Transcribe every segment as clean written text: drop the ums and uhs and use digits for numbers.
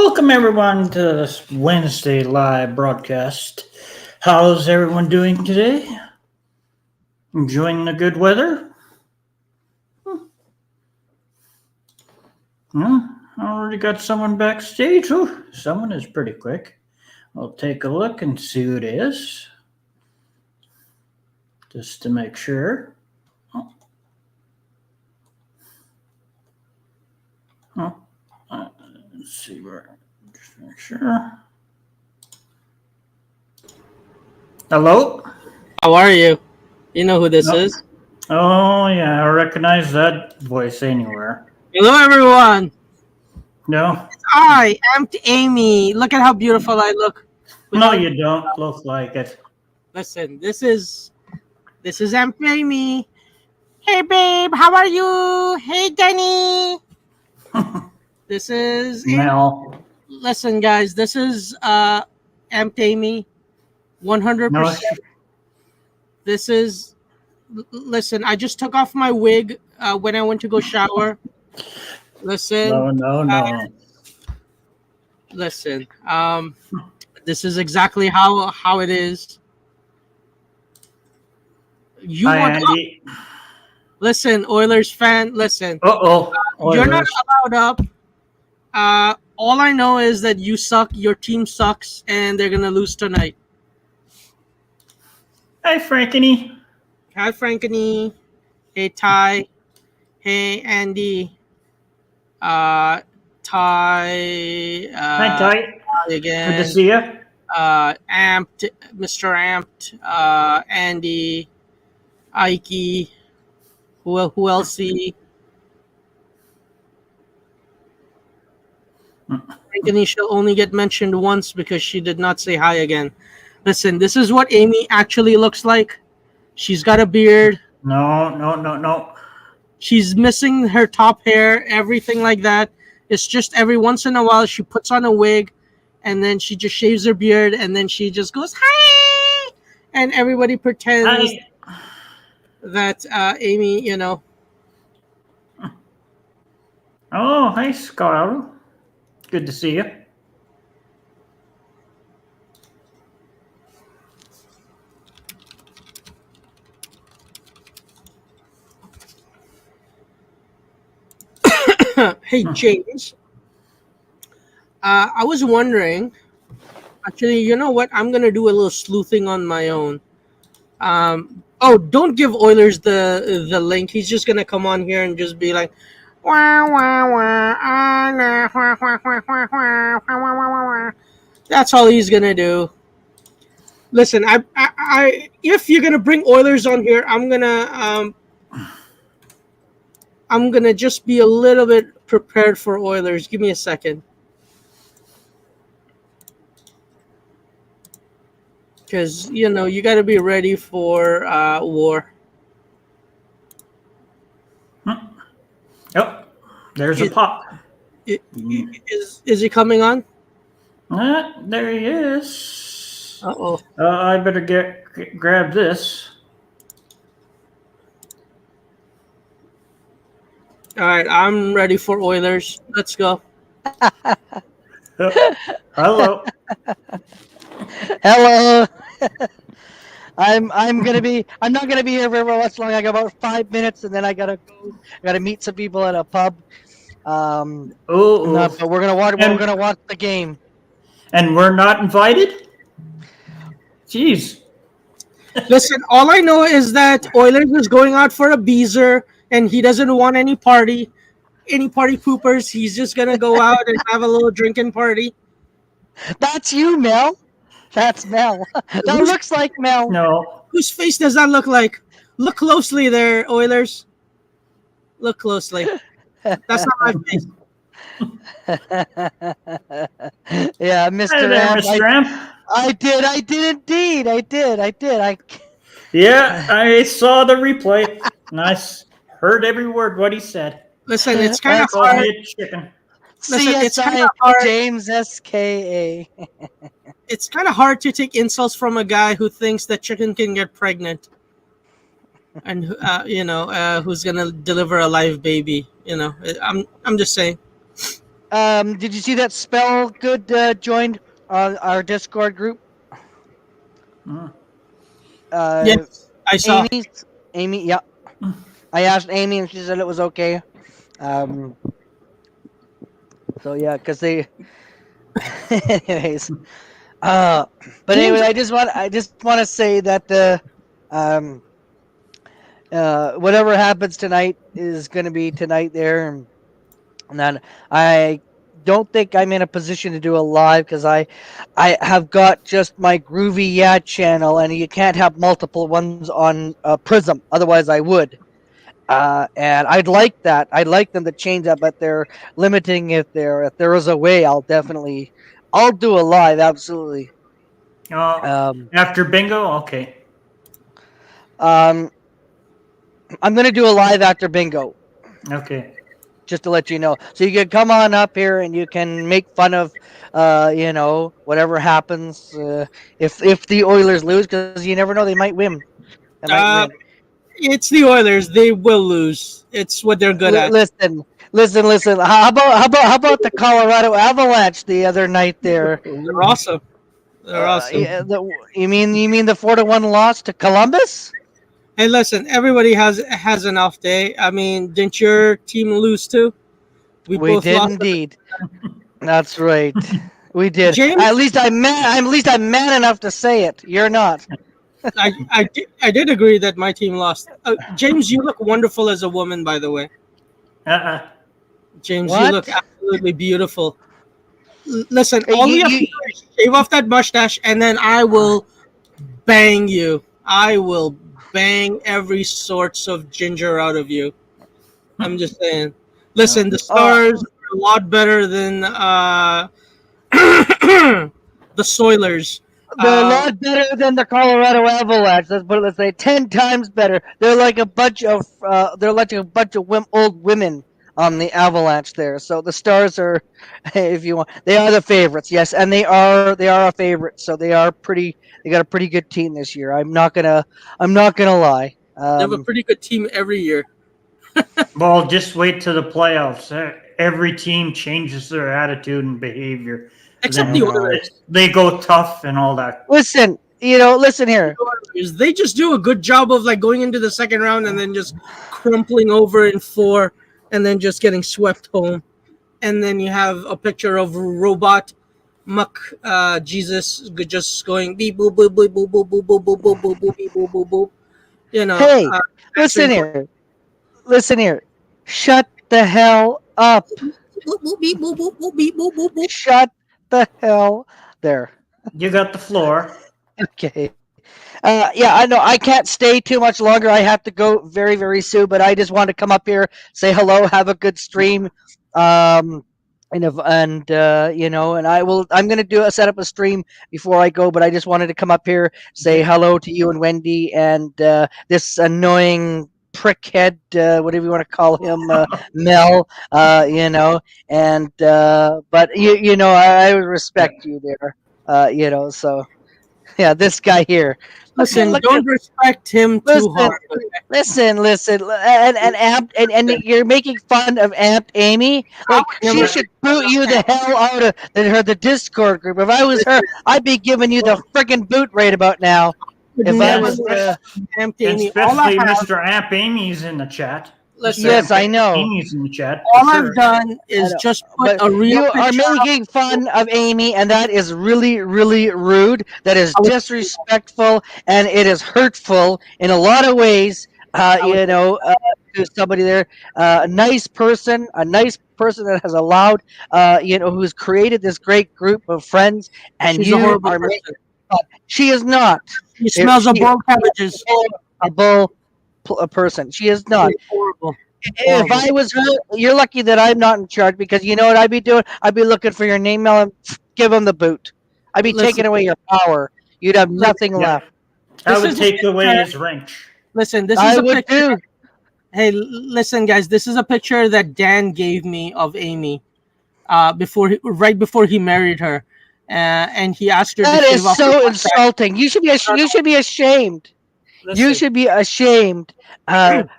Welcome everyone to this Wednesday live broadcast. How's everyone doing today? Enjoying the good weather? I already got someone backstage. Oh, someone is pretty quick. I'll take a look and see who it is, just to make sure. Oh, oh, let's see where. Just make sure. Hello? How are you? You know who this No. is? Oh, yeah, I recognize that voice anywhere. Hello, everyone. No? I am Amy. Look at how beautiful I look. No, you don't look like it. Listen, this is Aunt Amy. Hey, babe, how are you? Hey, Danny. This is Mel. Listen, guys. This is Aunt Amy. 100%. No, This is. Listen, I just took off my wig when I went to go shower. Listen. no. Listen. This is exactly how it is. You Hi, want Andy. Listen, Oilers fan. Listen, Uh-oh. you're not Oilers. allowed up. All I know is that you suck. Your team sucks, and they're gonna lose tonight. Hi, Frankeny. Hi, Frankeny. Hey, Ty. Hey, Andy. Ty. Hi, Ty. Again. Good to see you. Amped, Mr. Amped. Andy. Ike. Who else? Frankeny shall only get mentioned once because she did not say hi again. Listen, this is what Amy actually looks like. She's got a beard. No. She's missing her top hair, everything like that. It's just every once in a while she puts on a wig and then she just shaves her beard and then she just goes, hi! And everybody pretends that Amy, Oh, hi, Scarl. Good to see you. Hey, James. I was wondering, actually, you know what? I'm going to do a little sleuthing on my own. Don't give Oilers the link. He's just going to come on here and just be like, wah, wah, wah, ah, nah, wah, wah, wah, wah, wah, wah, wah, wah, wah. That's all he's going to do. Listen, I if you're going to bring Oilers on here, I'm going to just be a little bit prepared for Oilers. Give me a second. Because, you got to be ready for war. Oh, there's a pop. Is he coming on? There he is. Uh-oh. I better grab this. All right, I'm ready for Oilers. Let's go. Hello. Hello. I'm not gonna be here very much long. I got about 5 minutes and then I gotta go. I gotta meet some people at a pub. But we're gonna watch the game. And we're not invited? Jeez. Listen, all I know is that Oilers is going out for a beezer and he doesn't want any party poopers. He's just gonna go out and have a little drinking party. That's you, Mel. That's Mel. That looks like Mel. No. Whose face does that look like? Look closely there, Oilers. Look closely. That's not my face. Yeah, Mr. Hi there, Amp. Mr. Amp. I did indeed. I did. Yeah, I saw the replay. And I heard every word what he said. Listen, it's kind of Called hard. me a chicken. Listen, it's CSI kinda hard. James SKA. It's kind of hard to take insults from a guy who thinks that chicken can get pregnant, and who's gonna deliver a live baby. I'm just saying. Did you see that Spell Good joined our Discord group? Mm. Yes, I saw. Amy, yeah. I asked Amy and she said it was okay. So yeah, because they. Anyways, but anyway, I just want to say that um, whatever happens tonight is going to be tonight there, and then I don't think I'm in a position to do a live because I have got just my Groovy Yeah channel, and you can't have multiple ones on Prism. Otherwise, I would. And I'd like that. I'd like them to change that, but they're limiting it there. If there is a way, I'll do a live. Absolutely. After bingo, okay. I'm gonna do a live after bingo. Okay. Just to let you know, so you can come on up here and you can make fun of, whatever happens. If the Oilers lose, because you never know, they might win. It's the Oilers. They will lose. It's what they're good at. Listen. How about the Colorado Avalanche the other night there? They're awesome. They're awesome. You mean the 4-1 loss to Columbus? Hey, listen. Everybody has an off day. I mean, didn't your team lose too? We both did lost indeed. That's right. We did. James, at least I'm man enough to say it. You're not. I did agree that my team lost. James, you look wonderful as a woman, by the way. James, what? You look absolutely beautiful. Listen, all you have to do is shave off that mustache, and then I will bang you. I will bang every sorts of ginger out of you. I'm just saying. Listen, the Stars are a lot better than the Soilers. They're a lot better than the Colorado Avalanche. Let's say 10 times better. They're like a bunch of old women on the Avalanche there. So the Stars are, if you want, they are the favorites. Yes, and they are a favorite. So they are pretty. They got a pretty good team this year. I'm not gonna lie. They have a pretty good team every year. Well, just wait to the playoffs. Every team changes their attitude and behavior. Except the Oilers. They go tough and all that. Listen here. They just do a good job of like going into the second round and then just crumpling over in 4 and then just getting swept home. And then you have a picture of robot Muck Jesus just going beep boop boop boop boop boop boop boop boop boop boop boop boop boop boop. You know. Hey, listen here. Listen here. Shut the hell up. Shut the hell there. You got the floor. Okay. Yeah, I know I can't stay too much longer. I have to go very, very soon, but I just want to come up here, say hello, have a good stream. And I'm gonna set up a stream before I go, but I just wanted to come up here, say hello to you and Wendy and this annoying prickhead, whatever you want to call him, Mel, but I respect you there, so yeah, this guy here. Listen, don't respect him too hard. Okay? Listen, and you're making fun of Aunt Amy. Like, she should boot you the hell out of the Discord group. If I was her, I'd be giving you the friggin' boot right about now. If I was Aunt Amy, especially Mr. Aunt Amy's in the chat. Listen, yes, I know. Amy's in the chat. All I've done is just put a real. You are making fun of Amy, and that is really, really rude. That is disrespectful, and it is hurtful in a lot of ways. To somebody there, a nice person that has allowed, who's created this great group of friends, and she's you are making fun. She is not. She smells of boiled cabbages. A bull. A person. She is not. Horrible. If I was her, you're lucky that I'm not in charge, because you know what I'd be doing? I'd be looking for your name, Mel, and give him the boot. I'd be taking away your power. You'd have nothing left. I would take away his wrench. Listen, this is a picture. Hey, listen, guys. This is a picture that Dan gave me of Amy, right before he married her, and he asked her. That is so insulting. You should be ashamed. You should be ashamed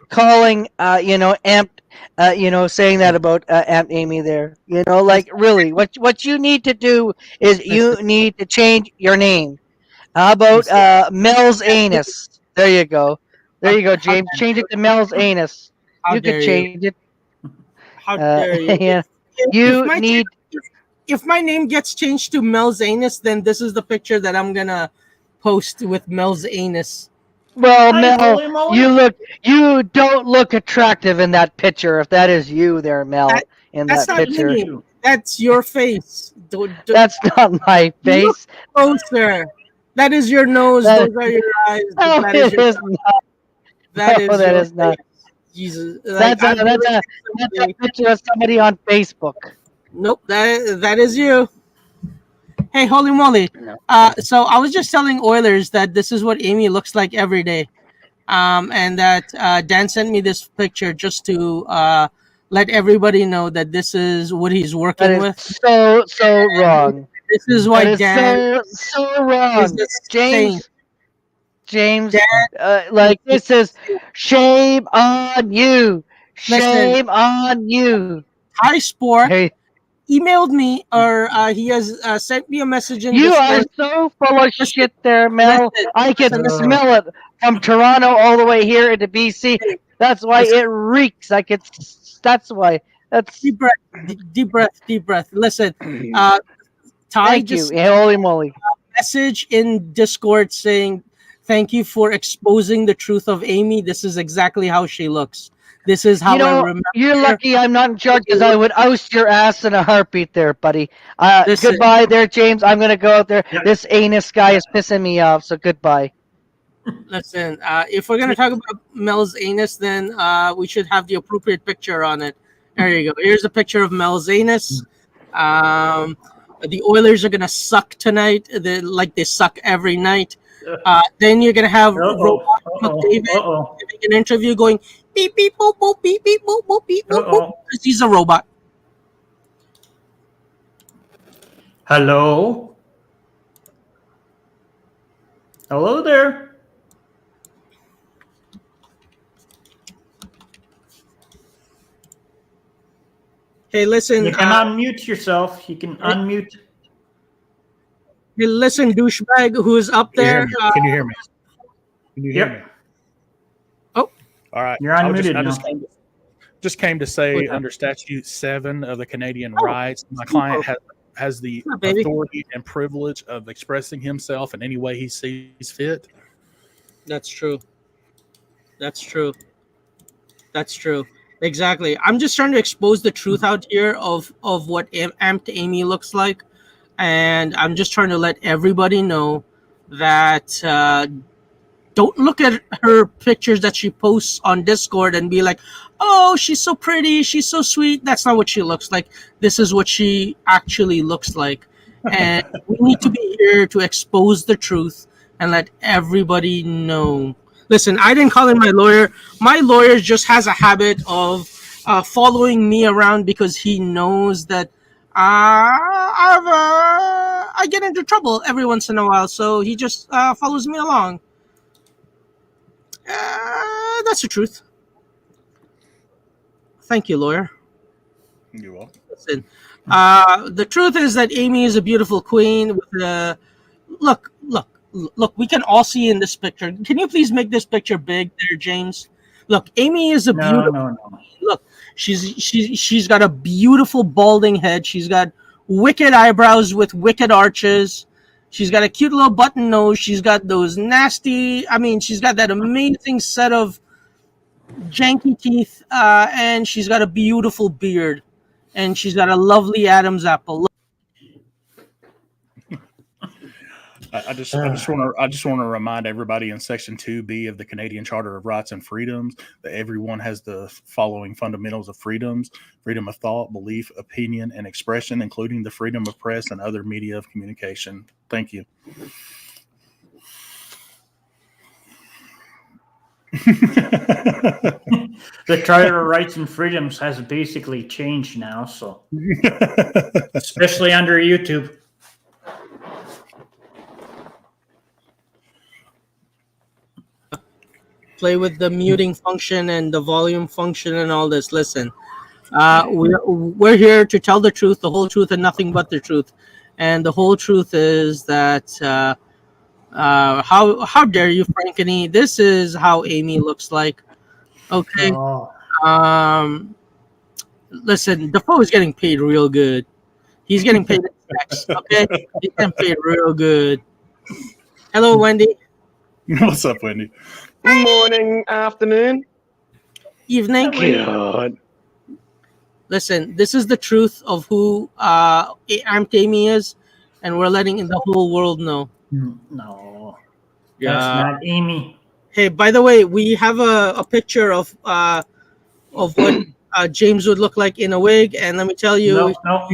calling, Aunt, saying that about Aunt Amy there. Like really, what you need to do is you need to change your name. How about Mel's Anus? There you go. There you go, James. Change it to Mel's Anus. How You could dare change it. How dare you? Yeah. If my name gets changed to Mel's Anus, then this is the picture that I'm gonna post with Mel's Anus. Well, Mel, you don't look attractive in that picture. If that is you there, Mel, that's that not picture. Me. That's your face. That's not my face. Closer. That is your nose. Those are your eyes. No, that is not. That is not. Jesus. That's a picture of somebody on Facebook. Nope. That is you. Hey, holy moly. So I was just telling Oilers that this is what Amy looks like every day. And that Dan sent me this picture just to let everybody know that this is what he's working with. So wrong. This is why Dan so wrong. James, this is shame on you. Shame on you. Hi, Sport. Hey. Emailed me, or he has sent me a message. You are so full of shit there, Mel. I can smell it from Toronto all the way here into BC. That's why it reeks. That's why. That's deep breath. Listen, Ty just holy moly. Message in Discord saying, "Thank you for exposing the truth of Amy. This is exactly how she looks. This is how I remember." You're lucky I'm not in charge, because I would oust your ass in a heartbeat there, buddy. Goodbye there, James. I'm going to go out there. Yep. This anus guy is pissing me off, so goodbye. Listen, if we're going to talk about Mel's anus, then we should have the appropriate picture on it. There you go. Here's a picture of Mel's anus. The Oilers are going to suck tonight, like they suck every night. Then you're going to have Robot McDavid giving an interview going, beep, beep, boop, boop, beep, beep, boop, boop, beep, boop, boop, because he's a robot. Hello? Hello there. Hey, listen. You can unmute yourself. You can unmute. Hey, listen, douchebag who's up there. Can you hear me? Can you hear me? Oh. All right. You're unmuted I just came to say, under Statute 7 of the Canadian Rights, my client has the authority and privilege of expressing himself in any way he sees fit. That's true. Exactly. I'm just trying to expose the truth out here of what Amped Amy looks like. And I'm just trying to let everybody know that don't look at her pictures that she posts on Discord and be like, oh, she's so pretty, she's so sweet. That's not what she looks like. This is what she actually looks like. And we need to be here to expose the truth and let everybody know. Listen, I didn't call in my lawyer. My lawyer just has a habit of following me around because he knows that I get into trouble every once in a while. So he just follows me along. That's the truth. Thank you, lawyer. You're welcome. Listen, the truth is that Amy is a beautiful queen. With look. We can all see in this picture. Can you please make this picture big, there, James? Look, Amy is a beautiful. No. Look, she's got a beautiful balding head. She's got wicked eyebrows with wicked arches. She's got a cute little button nose. She's got those nasty. She's got that amazing set of janky teeth, and she's got a beautiful beard, and she's got a lovely Adam's apple. I just want to remind everybody in Section 2B of the Canadian Charter of Rights and Freedoms that everyone has the following fundamentals of freedoms: freedom of thought, belief, opinion, and expression, including the freedom of press and other media of communication. Thank you. The Charter of Rights and Freedoms has basically changed now, so especially under YouTube. play with the muting function and the volume function and all this. Listen, we're here to tell the truth, the whole truth, and nothing but the truth. And the whole truth is that how dare you, Frankeny? This is how Amy looks like. Okay. Oh, Listen, Defoe is getting paid real good. He's getting paid in checks. Okay, he's getting paid real good. Hello, Wendy. What's up, Wendy? Morning, afternoon. Evening. God. Listen, this is the truth of who Aunt Amy is, and we're letting the whole world know. no. That's not Amy. Hey, by the way, we have a picture of what James would look like in a wig, and let me tell you, No.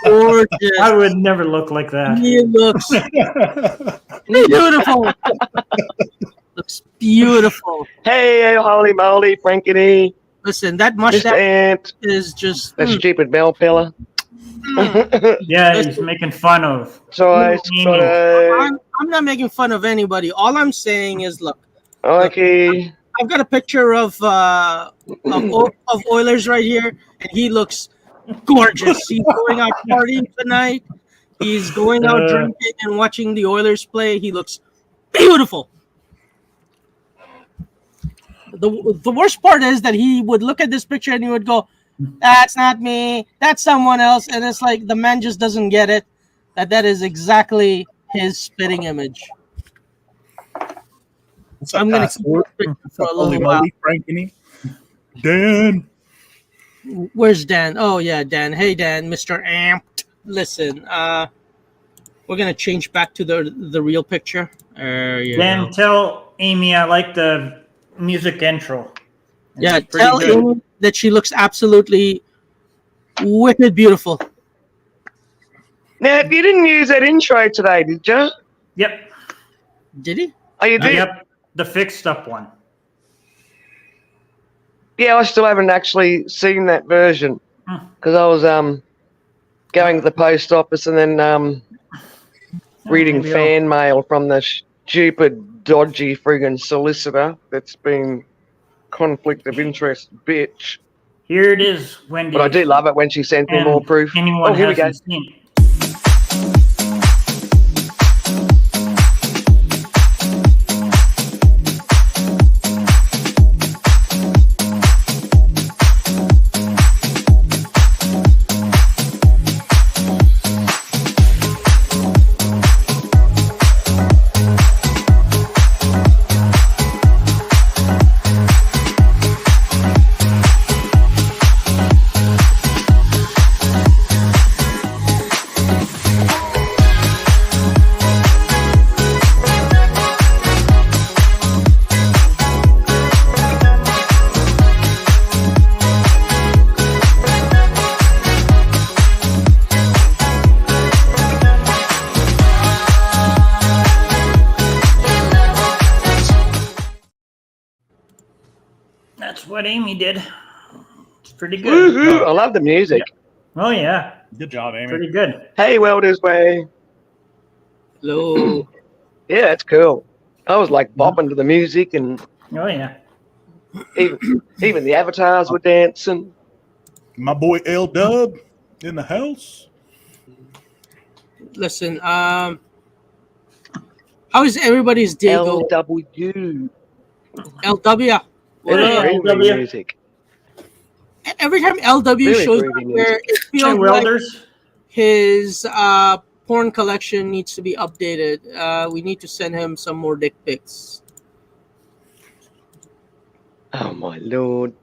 gorgeous. I would never look like that. He looks beautiful. Looks beautiful. Hey, holy moly, Frankity. Listen, that Miss mustache Ant. is just. That stupid bell fella. Yeah, he's making fun of. Choice. I'm not making fun of anybody. All I'm saying is, look, Okay. I've got a picture of Oilers right here, and he looks gorgeous. He's going out partying tonight. He's going out drinking and watching the Oilers play. He looks beautiful. The worst part is that he would look at this picture and he would go, "That's not me. That's someone else." And it's like the man just doesn't get it. That is exactly his spitting image. What's up, I'm gonna Pastor? keep this picture for a Holy little while. moly, Frankeny. Dan. Where's Dan? Oh yeah, Dan. Hey Dan, Mr. Amped. Listen, we're gonna change back to the real picture. Then tell Amy I like the music intro. Yeah, It's pretty tell good. Amy that she looks absolutely wicked beautiful. Now, you didn't use that intro today, did you? Yep. Did he? Oh, you did? Yep. The fixed up one. Yeah, I still haven't actually seen that version because I was going to the post office and then reading maybe fan mail from the stupid, dodgy friggin' solicitor that's been conflict of interest bitch. Here it is, Wendy. But I do love it when she sends me And more proof. Anyone Oh, here we go. hasn't seen. That's what Amy did. It's pretty good. Woohoo! I love the music. Oh yeah, Good job, Amy. pretty good. Hey, Welders Way. Hello. Yeah, it's cool. I was like bopping to the music, and Oh yeah. even the avatars were dancing. My boy L Dub in the house. Listen, how is everybody's day going? LW. LW. What Really up? groovy LW. music. Every time LW Really shows groovy up music. there, it Hey, feels like welders. his porn collection needs to be updated. We need to send him some more dick pics. Oh my lord.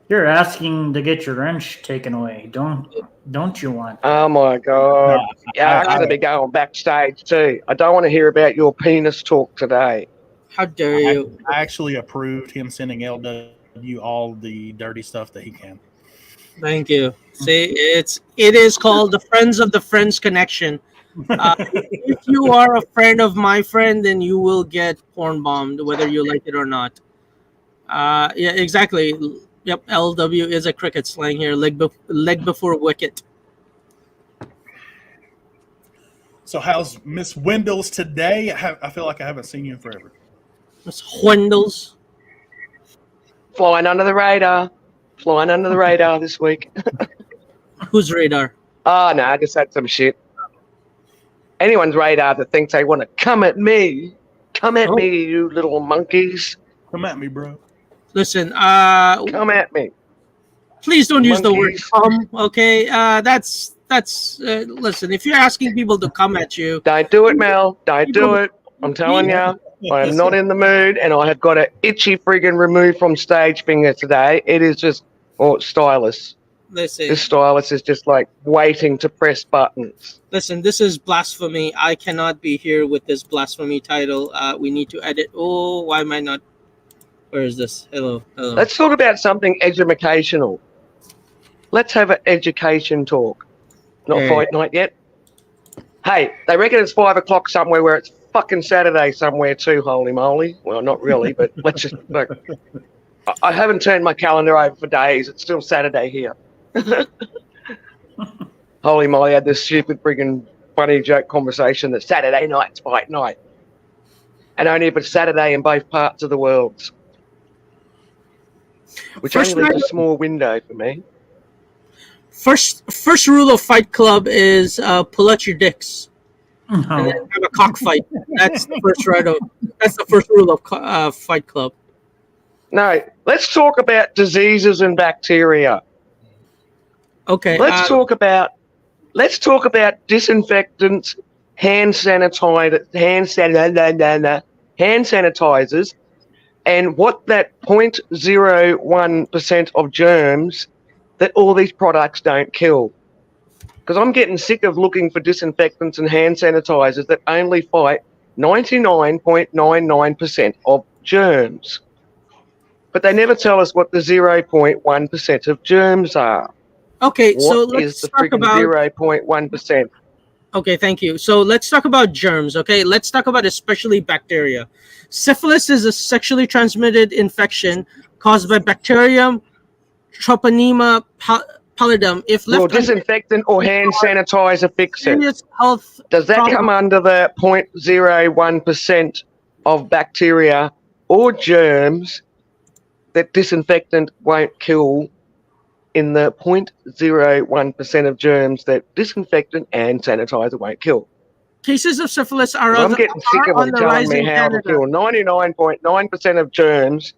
You're asking to get your wrench taken away. Don't you want? Oh my god. Yeah, I'm I- gonna be going backstage too. I don't want to hear about your penis talk today. How dare you? I actually approved him sending LW all the dirty stuff that he can. Thank you. See, it is called the Friends of the Friends connection. If you are a friend of my friend, then you will get porn bombed, whether you like it or not. Yeah, exactly. Yep, LW is a cricket slang here. Leg before wicket. So how's Miss Wendell's today? I feel like I haven't seen you in forever. It's Wendell's. Flying under the radar. Flying under the radar this week. Whose radar? Oh, no, I just had some shit. Anyone's radar that thinks they want to come at me. Come at me, you little monkeys. Come at me, bro. Listen, Come at me. please don't use the word Monkeys. come, okay? That's listen, if you're asking people to come at you, Don't do it, Mel. Don't do it. I'm telling you, I am not in the mood, and I have got an itchy friggin' removed from stage finger today. It is just, stylus. listen, This stylus is just like waiting to press buttons. listen, this is blasphemy. I cannot be here with this blasphemy title. We need to edit. Oh, why am I not? Where is this? Hello. Let's talk about something educational. Let's have an education talk. Not Okay. fight night yet. Hey, they reckon it's 5 o'clock somewhere where it's fucking Saturday somewhere too, holy moly. Well, not really, but let's just look. I haven't turned my calendar over for days. It's still Saturday here. Holy moly, I had this stupid friggin' funny joke conversation that Saturday night's fight night. And only if it's Saturday in both parts of the world. Which First only leaves night- a small window for me. First rule of Fight Club is pull out your dicks and No. then have a cockfight. That's the first That's the first rule of Fight Club. No, let's talk about diseases and bacteria. Okay. Let's talk about disinfectants, hand sanitizers, and what that 0.01% of germs that all these products don't kill. Because I'm getting sick of looking for disinfectants and hand sanitizers that only fight 99.99% of germs. But they never tell us what the 0.1% of germs are. Okay, so What is let's the talk freaking about. 0.1%? Okay, thank you. So let's talk about germs. Okay, let's talk about especially bacteria. Syphilis is a sexually transmitted infection caused by bacterium Treponema pallidum. If Will left disinfectant or hand sanitizer fix it? serious health Does that problem- come under the 0.01% of bacteria or germs that disinfectant won't kill in the 0.01% of germs that disinfectant and sanitizer won't kill? cases of syphilis are I'm on getting sick of on them the telling rise me in how to Canada. kill 99.9% of germs,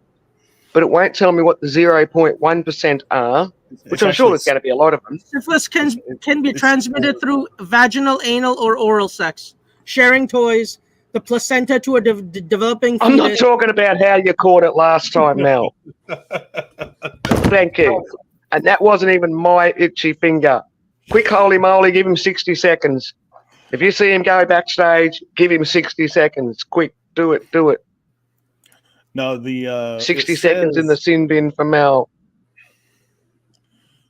but it won't tell me what the 0.1% are, which I'm sure there's going to be a lot of them. Syphilis can be it's- transmitted through vaginal, anal, or oral sex, sharing toys, the placenta to a developing I'm not fetus. talking about how you caught it last time, Mel. Thank you. And that wasn't even my itchy finger. Quick, holy moly, give him 60 seconds. If you see him go backstage, give him 60 seconds. Quick, do it. No, the 60 it seconds in the says- sin bin for Mel.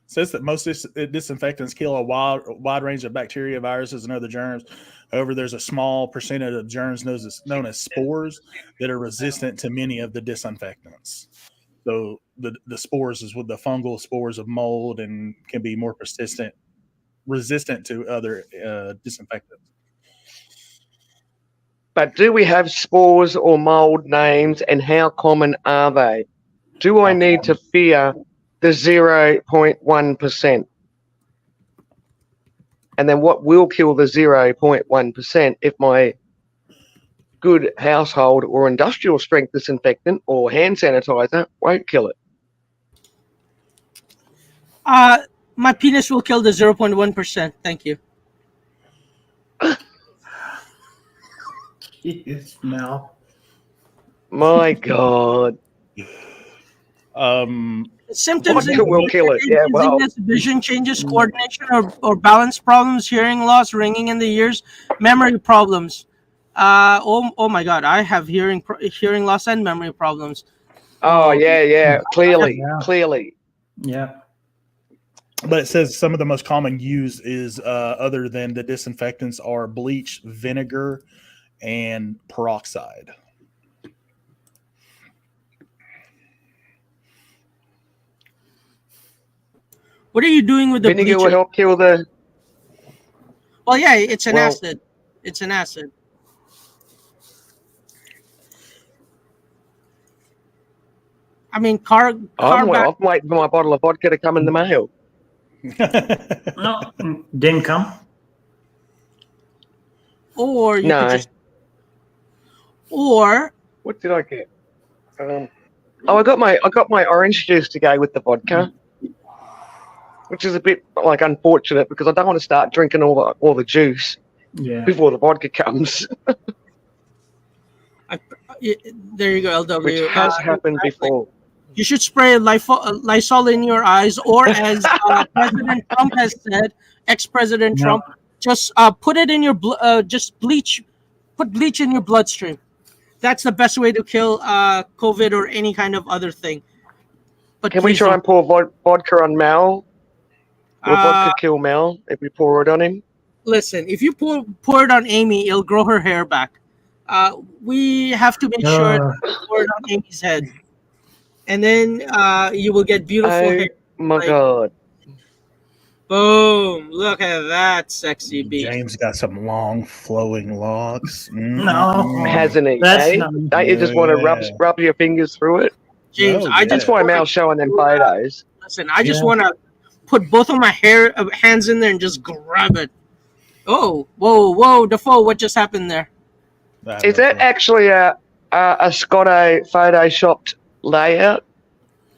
says that most disinfectants kill a wide range of bacteria, viruses, and other germs. However, there's a small percentage of germs known as spores that are resistant to many of the disinfectants. So the spores is with the fungal spores of mold and can be more resistant to other disinfectants. But do we have spores or mold names, and how common are they? Do I need to fear the 0.1%? And then what will kill the 0.1% if my good household or industrial strength disinfectant or hand sanitizer won't kill it? My penis will kill the 0.1%. Thank you. Jeez, Mel. My God. Symptoms Vodka will kill it. Yeah, well. dizziness, vision changes, coordination or balance problems, hearing loss, ringing in the ears, memory problems. Oh my God, I have hearing loss and memory problems. Oh, yeah. Clearly. Yeah. But it says some of the most common use is other than the disinfectants are bleach, vinegar, and peroxide. What are you doing with the Vinegar will bleach? help kill the... Well, yeah, it's an Well- acid. It's an acid. I mean, I'm back, waiting for my bottle of vodka to come in the mail. No, didn't come. or you No. could just, or What did I get? I got my orange juice to go with the vodka, which is a bit like unfortunate because I don't want to start drinking all the juice Yeah. before the vodka comes, there you go, LW. which has happened before. You should spray Lysol in your eyes, or as President Trump has said, ex-President No. Trump, just put it in your just bleach, put bleach in your bloodstream. That's the best way to kill COVID or any kind of other thing. But Can we please try don't. and pour vodka on Mel? Will vodka kill Mel if we pour it on him? Listen, if you pour it on Amy, it'll grow her hair back. We have to make sure that we pour it on Amy's head, and then you will get beautiful Oh hair. my Like- god! Boom! Look at that sexy beast. James got some long flowing locks. No. Hasn't he? That's eh? not- Don't you just want to rub your fingers through it? James, Oh, I yeah. just That's why Mel's showing them photos. listen. I just Yeah. want to put both of my hands in there and just grab it. Oh, whoa, Defoe! What just happened there? Is that actually a Scotto photoshopped layout?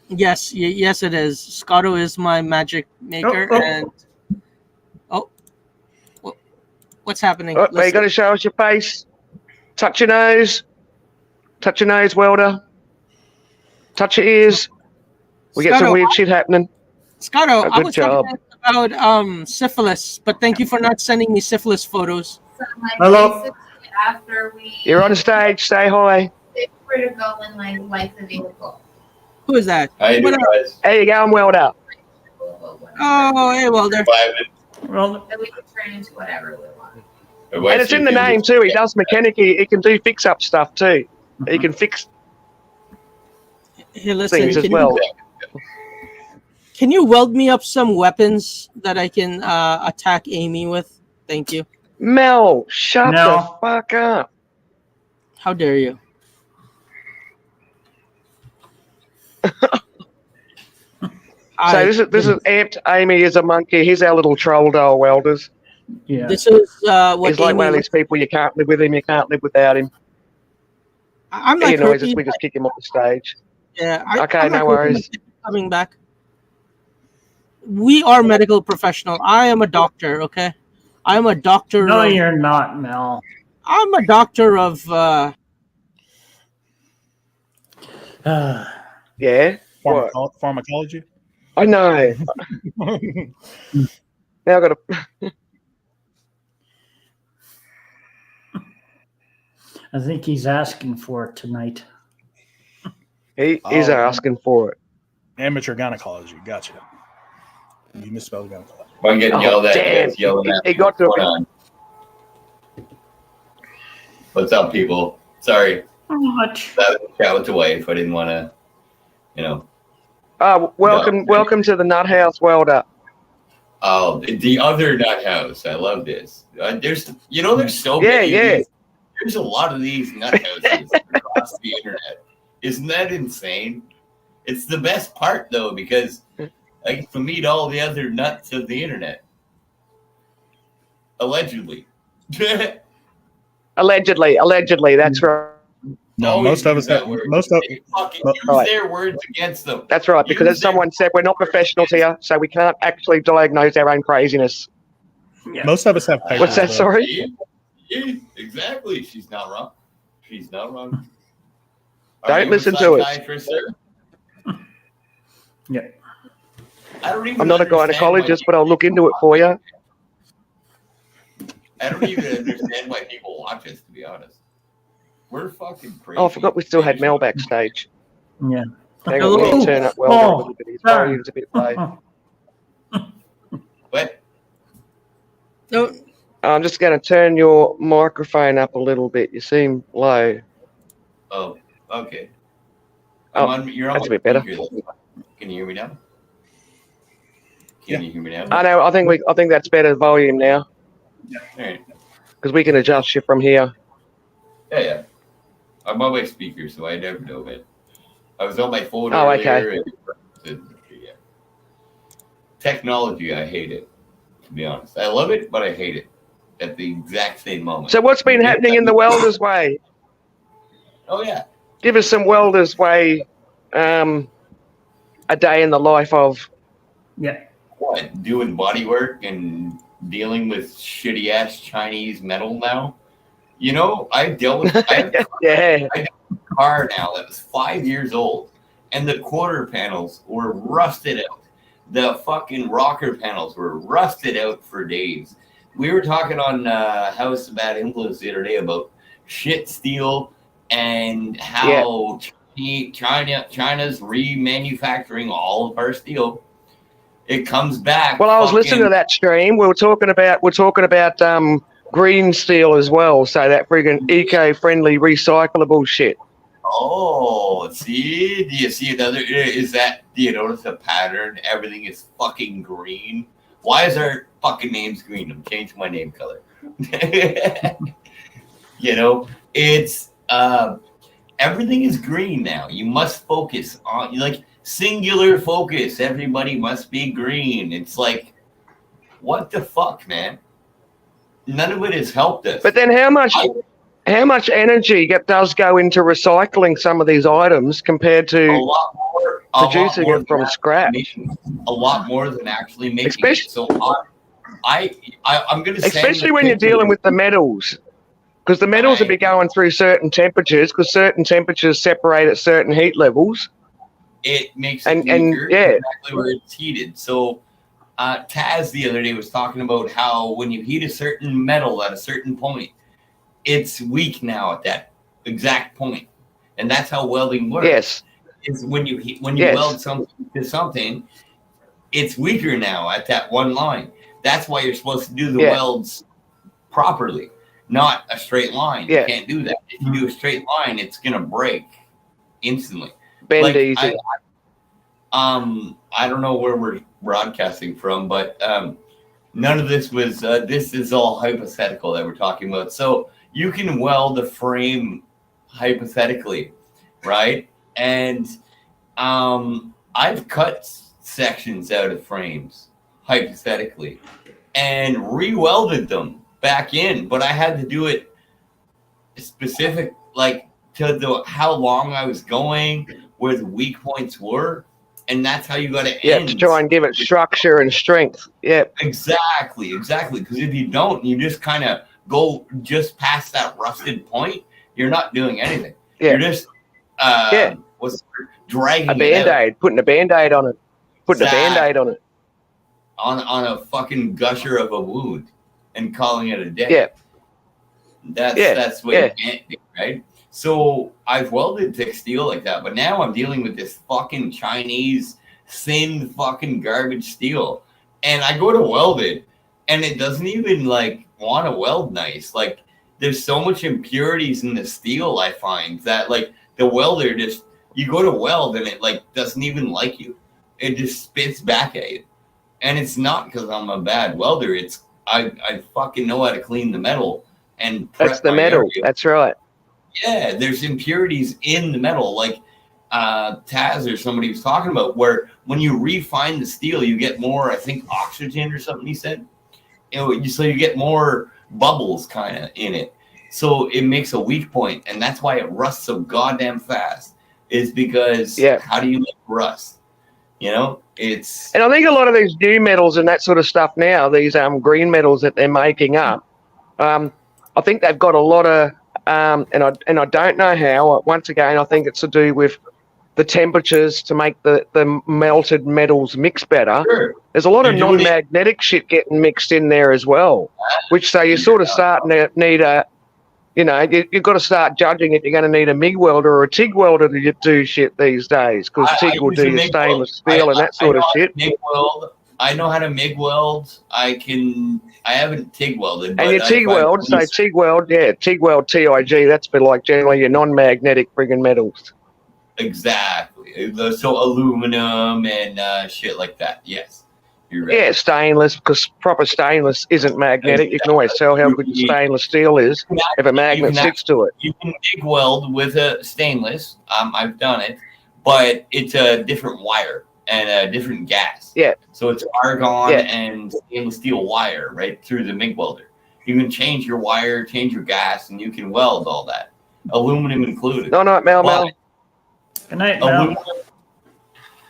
Yes, yes, it is. Scotto is my magic maker, Oh. and what's happening? Oh, you Listen. got to show us your face. Touch your nose. Touch your nose, Welder. Touch your ears. We get some Scotto, weird shit happening. Scotto, I Good was job. talking about syphilis, but thank you for not sending me syphilis photos. So like Hello? basically after we You're on stage. Say hi. were to go and like light the vehicle. Who is that? How you What doing, up? guys? There you go, Welder. Oh, hey, Welder. Well, That we could turn into whatever we want. And it's in the name too. He does mechanic. He can do fix-up stuff too. He can fix Hey, listen, things as well. Can you weld me up some weapons that I can attack Amy with? Thank you. Mel, shut No. the fuck up. How dare you? So this is Amped. Amy is a monkey. He's our little troll doll, Welders. yeah. This is what He's like Amy one of these people you can't live with him. You can't live without him. I'm He like annoys us. Hercules. We just kick him off the stage. Yeah. Okay, I'm no like Hercules worries. coming back. We are medical professional. I am a doctor. Okay, I am a doctor. No, of, you're not, Mel. I'm a doctor of. Yeah. What? Pharmacology? I know. Now I got to. I think he's asking for it tonight. He's Oh. asking for it. Amateur gynecology. Gotcha. You misspelled gynecology. I'm getting Oh, yelled at. damn. Guys yelling at He me. got to- What's going on? What's up, people? Sorry, How much? that was a chat with the wife. I didn't want to, you know. Welcome to the Nut House, Welder. Oh, the other nut house. I love this. There's so Yeah, many. yeah. Of these. There's a lot of these nut houses across the internet. Isn't that insane? It's the best part though because I get to meet all the other nuts of the internet. Allegedly. Allegedly, that's right. No, Always most of use us that have. word. Most of They fucking mo- use Right. their words against them. That's right, because as someone said, we're not professionals here, so we can't actually diagnose our own craziness. most of us have papers. What's that, though. sorry? Yeah, exactly. She's not wrong. She's not wrong. Don't listen to us. Yeah. I don't even I'm not a understand why gynecologist, but I'll look into it for you. I don't even understand why people watch us, to be honest. We're fucking crazy. Oh, I forgot we still had Mel backstage. Yeah. Hang on, let me turn up Welder a little bit. His volume's a bit low. But No, I'm just going to turn your microphone up a little bit. You seem low. oh, okay. Oh, You're on that's my a bit better. speaker, though. Can you hear me now? Yeah. Can you hear me now? I know. I think that's better volume now All right. because we can adjust you from here. Yeah. I'm on my speaker, so I never know, man. I was on my phone Oh, earlier. okay. Yeah. Technology, I hate it. To be honest, I love it, but I hate it at the exact same moment. So what's been happening in the Welders Way? Oh yeah. Give us some Welders Way, a day in the life of. Yeah. What, doing body work and dealing with shitty ass Chinese metal now? You know, I dealt with I have Yeah. a car now that was 5 years old, and the quarter panels were rusted out. The fucking rocker panels were rusted out for days. We were talking on House of Bad Influence the other day about shit steel and how China's remanufacturing all of our steel. It comes back. Well, I was listening to that stream. We're talking about green steel as well. So that friggin' eco-friendly, recyclable shit. Oh, see? Do you see another? Do you notice a pattern? Everything is fucking green. Why is our fucking names green? I'm changing my name color. You know, it's everything is green now. You must focus on singular focus. Everybody must be green. It's like, what the fuck, man? None of it has helped us. But then how much energy does go into recycling some of these items compared to a lot more producing it from scratch? A lot more than actually making it. So I'm going to say, especially when you're dealing with the metals, because the metals will be going through certain temperatures, because certain temperatures separate at certain heat levels. It makes it weaker, exactly where it's heated. So Taz the other day was talking about how when you heat a certain metal at a certain point, it's weak now at that exact point, and that's how welding works. Yes, is when you weld something to something, it's weaker now at that one line. That's why you're supposed to do the welds properly, not a straight line. You can't do that. If you do a straight line, it's gonna break instantly. Bend easy. I don't know where we're broadcasting from, but none of this was. This is all hypothetical that we're talking about. So you can weld a frame hypothetically, right? And I've cut sections out of frames hypothetically and re-welded them back in, but I had to do it specific, like to how long I was going, where the weak points were, and that's how you got to end. To try and give it structure and strength. Yeah, exactly. Because if you don't, you just kind of go just past that rusted point. You're not doing anything. You're just dragging a band-aid, putting a band-aid on it, on a fucking gusher of a wound and calling it a day. That's what you can't do, right? So I've welded thick steel like that, but now I'm dealing with this fucking Chinese thin fucking garbage steel, and I go to weld it, and it doesn't even want to weld nice. Like there's so much impurities in the steel, I find that the welder you go to weld and it doesn't even like you. It just spits back at you, and it's not because I'm a bad welder. It's I fucking know how to clean the metal and prep that's the my metal. area. That's right. Yeah, there's impurities in the metal, like Taz or somebody was talking about, where when you refine the steel, you get more, I think, oxygen or something he said. So you get more bubbles kind of in it. So it makes a weak point, and that's why it rusts so goddamn fast, is because how do you make rust? You know, it's... And I think a lot of these new metals and that sort of stuff now, these green metals that they're making up, I think they've got a lot of... and I don't know how. Once again, I think it's to do with the temperatures to make the melted metals mix better. Sure. There's a lot of non-magnetic shit getting mixed in there as well, which so you're sort of starting to need a, you've got to start judging if you're going to need a MIG welder or a TIG welder to do shit these days, because TIG will do your stainless steel and that sort of shit. I know how to MIG weld. I haven't TIG welded. And your TIG weld, TIG weld, TIG, that's for generally your non-magnetic friggin' metals. Exactly. So aluminum and shit like that. Yes, you're right. Yeah, stainless, because proper stainless isn't magnetic. You can always tell how good stainless steel is if a magnet sticks to it. You can MIG weld with a stainless. I've done it, but it's a different wire and a different gas. Yeah. So it's argon and stainless steel wire right through the MIG welder. You can change your wire, change your gas, and you can weld all that. Aluminum included. No, Mel. Good night, Mel.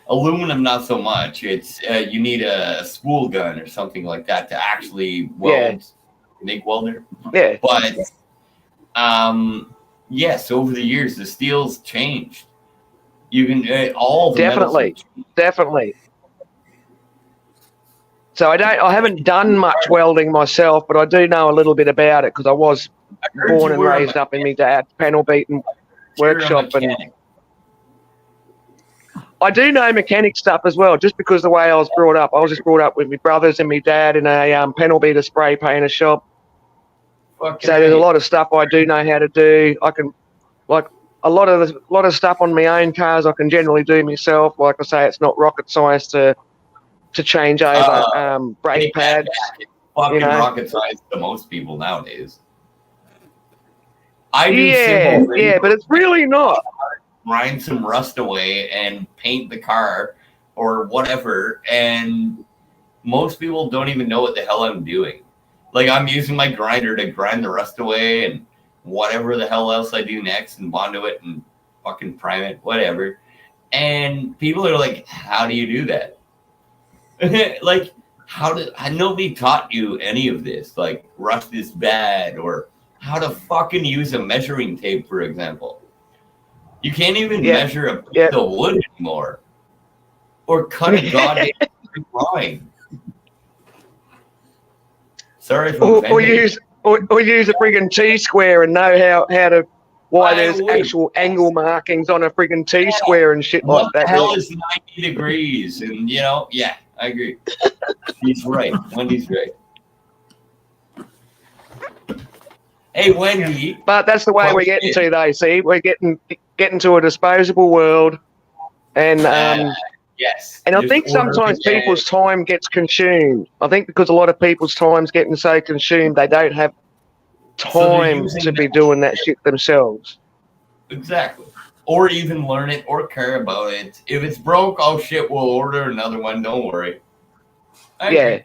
Aluminum, not so much. It's you need a spool gun or something like that to actually weld, MIG welder. Yeah. But yes, over the years the steel's changed. You can all the definitely. So I haven't done much welding myself, but I do know a little bit about it because I was born and raised up in my dad's panel beating workshop, and I do know mechanic stuff as well. Just because the way I was brought up, I was just brought up with my brothers and my dad in a panel beater spray painter shop. So there's a lot of stuff I do know how to do. I can, like, a lot of stuff on my own cars I can generally do myself. Like I say, it's not rocket science to change over brake pads. Fucking rocket science to most people nowadays. I do simple things, but it's really not. Grind some rust away and paint the car or whatever, and most people don't even know what the hell I'm doing. Like, I'm using my grinder to grind the rust away and whatever the hell else I do next, and bond it and fucking prime it, whatever. And people are like, how do you do that? Like, nobody taught you any of this, like rust is bad, or how to fucking use a measuring tape, for example. You can't even measure a piece of wood anymore, or cut a goddamn drawing. Sorry for or use a friggin' T-square and know how to there's actual angle markings on a friggin' T-square and shit like that. What the hell is 90 degrees? And I agree. He's right. Wendy's right. Hey, Wendy. But that's the way we're getting to, though. See, we're getting to a disposable world, and yes. And I think sometimes people's time gets consumed. I think because a lot of people's time's getting so consumed, they don't have time to be doing that shit themselves. Exactly. Or even learn it or care about it. If it's broke, oh shit, we'll order another one. Don't worry. Yeah.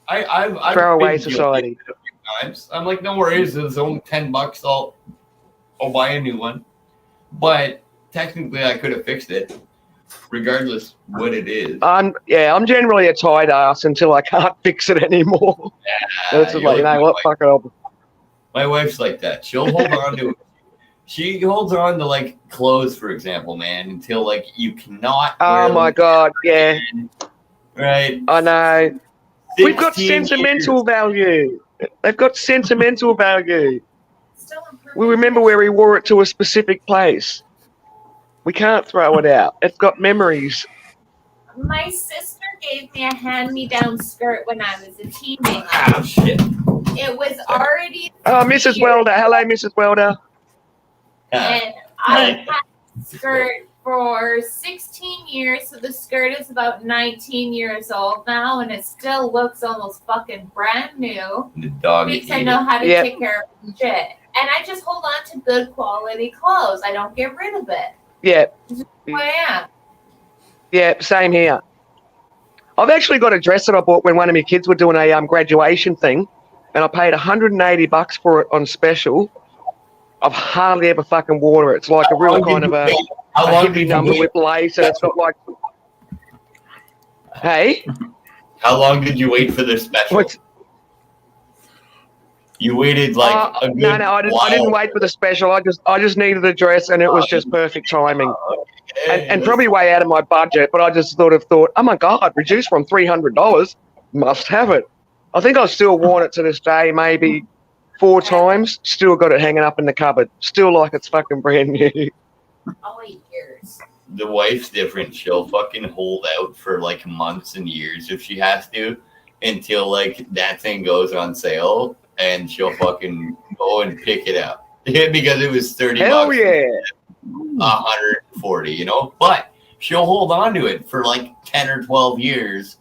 I've throwaway society. Times. I'm like, no worries. It's only $10. I'll buy a new one. But technically, I could have fixed it, regardless what it is. I'm generally a tight ass until I can't fix it anymore. It's just like, you know what, fuck it up. My wife's like that. She'll hold on to it. She holds on to, like, clothes, for example, man, until, like, you cannot. Oh my God, yeah. Right. I know. We've got sentimental value. They've got sentimental value. We remember where he wore it to a specific place. We can't throw it out. It's got memories. My sister gave me a hand-me-down skirt when I was a teenager. Oh, shit. It was already... Oh, Mrs. Welder. Hello, Mrs. Welder. And I had the skirt for 16 years, so the skirt is about 19 years old now, and it still looks almost fucking brand new. The dog because I know how to take care of shit. And I just hold on to good quality clothes. I don't get rid of it. Yeah. This is who I am. Yeah, same here. I've actually got a dress that I bought when one of my kids were doing a graduation thing, and I paid $180 for it on special. I've hardly ever fucking wore it. It's like a real kind of a hippie number with lace, and it's got like... Hey? How long did you wait for this special? You waited like a good No, I didn't wait for the special. I just needed a dress, and it was just perfect timing. And probably way out of my budget, but I just thought, oh my God, reduced from $300. Must have it. I think I've still worn it to this day, maybe 4 times. Still got it hanging up in the cupboard. Still like it's fucking brand new. All years. The wife's different. She'll fucking hold out for like months and years if she has to, until like that thing goes on sale, and she'll fucking go and pick it up because it was $30. Hell yeah. 140, but she'll hold on to it for like 10 or 12 years,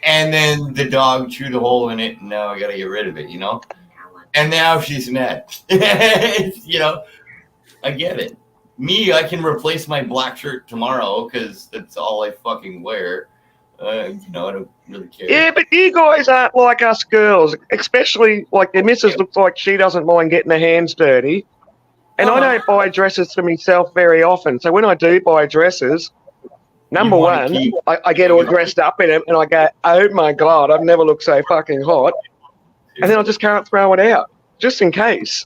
and then the dog chewed a hole in it, and now I gotta get rid of it, and now she's mad. I get it. Me, I can replace my black shirt tomorrow because that's all I fucking wear. I don't really care. Yeah, but you guys aren't like us girls, especially like your missus looks like she doesn't mind getting her hands dirty. And I don't buy dresses for myself very often. So when I do buy dresses, number one, I get all dressed up in them and I go, oh my God, I've never looked so fucking hot. And then I just can't throw it out, just in case.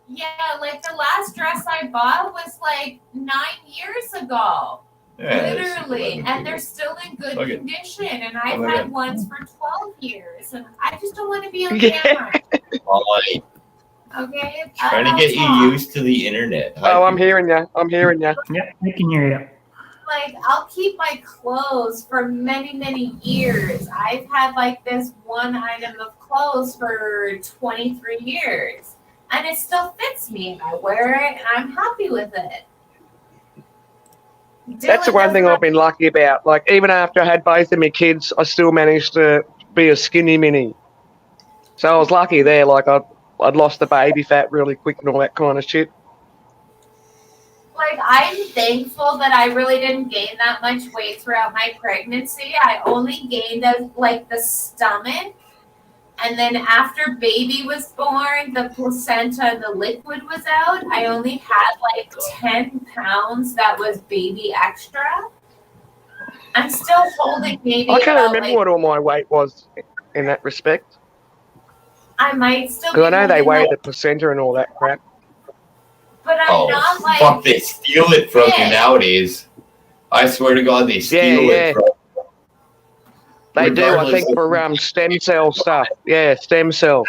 Yeah, like the last dress I bought was like 9 years ago. Yeah, literally, and they're still in good condition. And I've had ones for 12 years, and I just don't want to be on camera. Okay, trying to get you used to the internet. Oh, I'm hearing you. I'm hearing you. Yeah, I can hear you. Like, I'll keep my clothes for many, many years. I've had like this one item of clothes for 23 years, and it still fits me. And I wear it, and I'm happy with it. That's the one thing I've been lucky about. Like, even after I had both of my kids, I still managed to be a skinny mini. So I was lucky there. Like, I'd lost the baby fat really quick and all that kind of shit. Like, I'm thankful that I really didn't gain that much weight throughout my pregnancy. I only gained like the stomach. And then after baby was born, the placenta and the liquid was out. I only had like 10 pounds that was baby extra. I'm still holding maybe. I can't remember what all my weight was in that respect. I might still. Because I know they weigh the placenta and all that crap. But I'm not like. Fuck! They steal it from you nowadays. I swear to God, they steal it from. They do, I think, for stem cell stuff. Yeah, stem cell.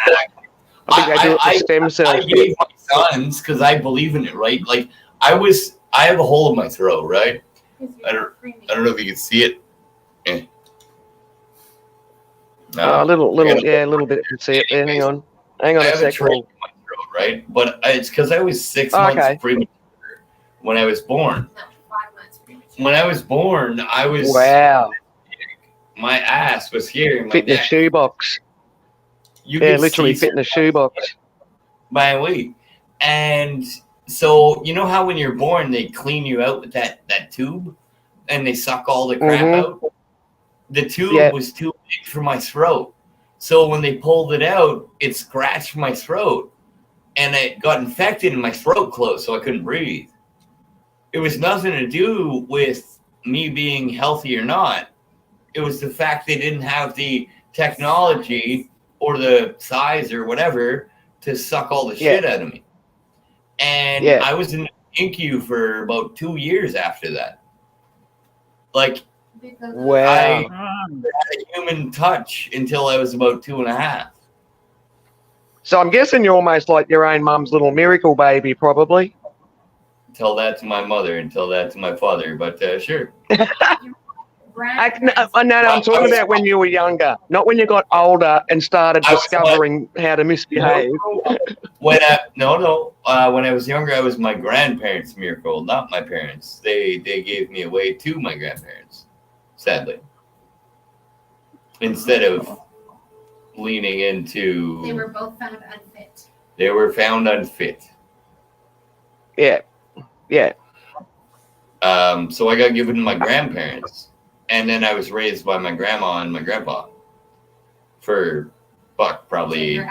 I think they do it for stem cells. I gave my sons because I believe in it, right? Like I have a hole in my throat, right? I don't know if you can see it. No, a little bit. You can see it there. Hang on a second. In my throat, right? But it's because I was 6 months premature when I was born. No, 5 months premature. When I was born, I was my ass was here. Fit in the shoebox. Literally fit in the shoebox. My weight. And so, you know how when you're born, they clean you out with that tube and they suck all the crap out? The tube was too big for my throat. So when they pulled it out, it scratched my throat and it got infected and my throat closed so I couldn't breathe. It was nothing to do with me being healthy or not. It was the fact they didn't have the technology or the size or whatever to suck all the shit out of me. And I was in the NICU for about 2 years after that. Like, I had a human touch until I was about 2.5. So I'm guessing you're almost like your own mum's little miracle baby, probably. Tell that to my mother and tell that to my father, but sure. No, I'm talking about when you were younger, not when you got older and started discovering how to misbehave. When I was younger, I was my grandparents' miracle, not my parents. They gave me away to my grandparents, sadly. Instead of leaning into... They were both found unfit. They were found unfit. Yeah. So I got given to my grandparents. And then I was raised by my grandma and my grandpa for probably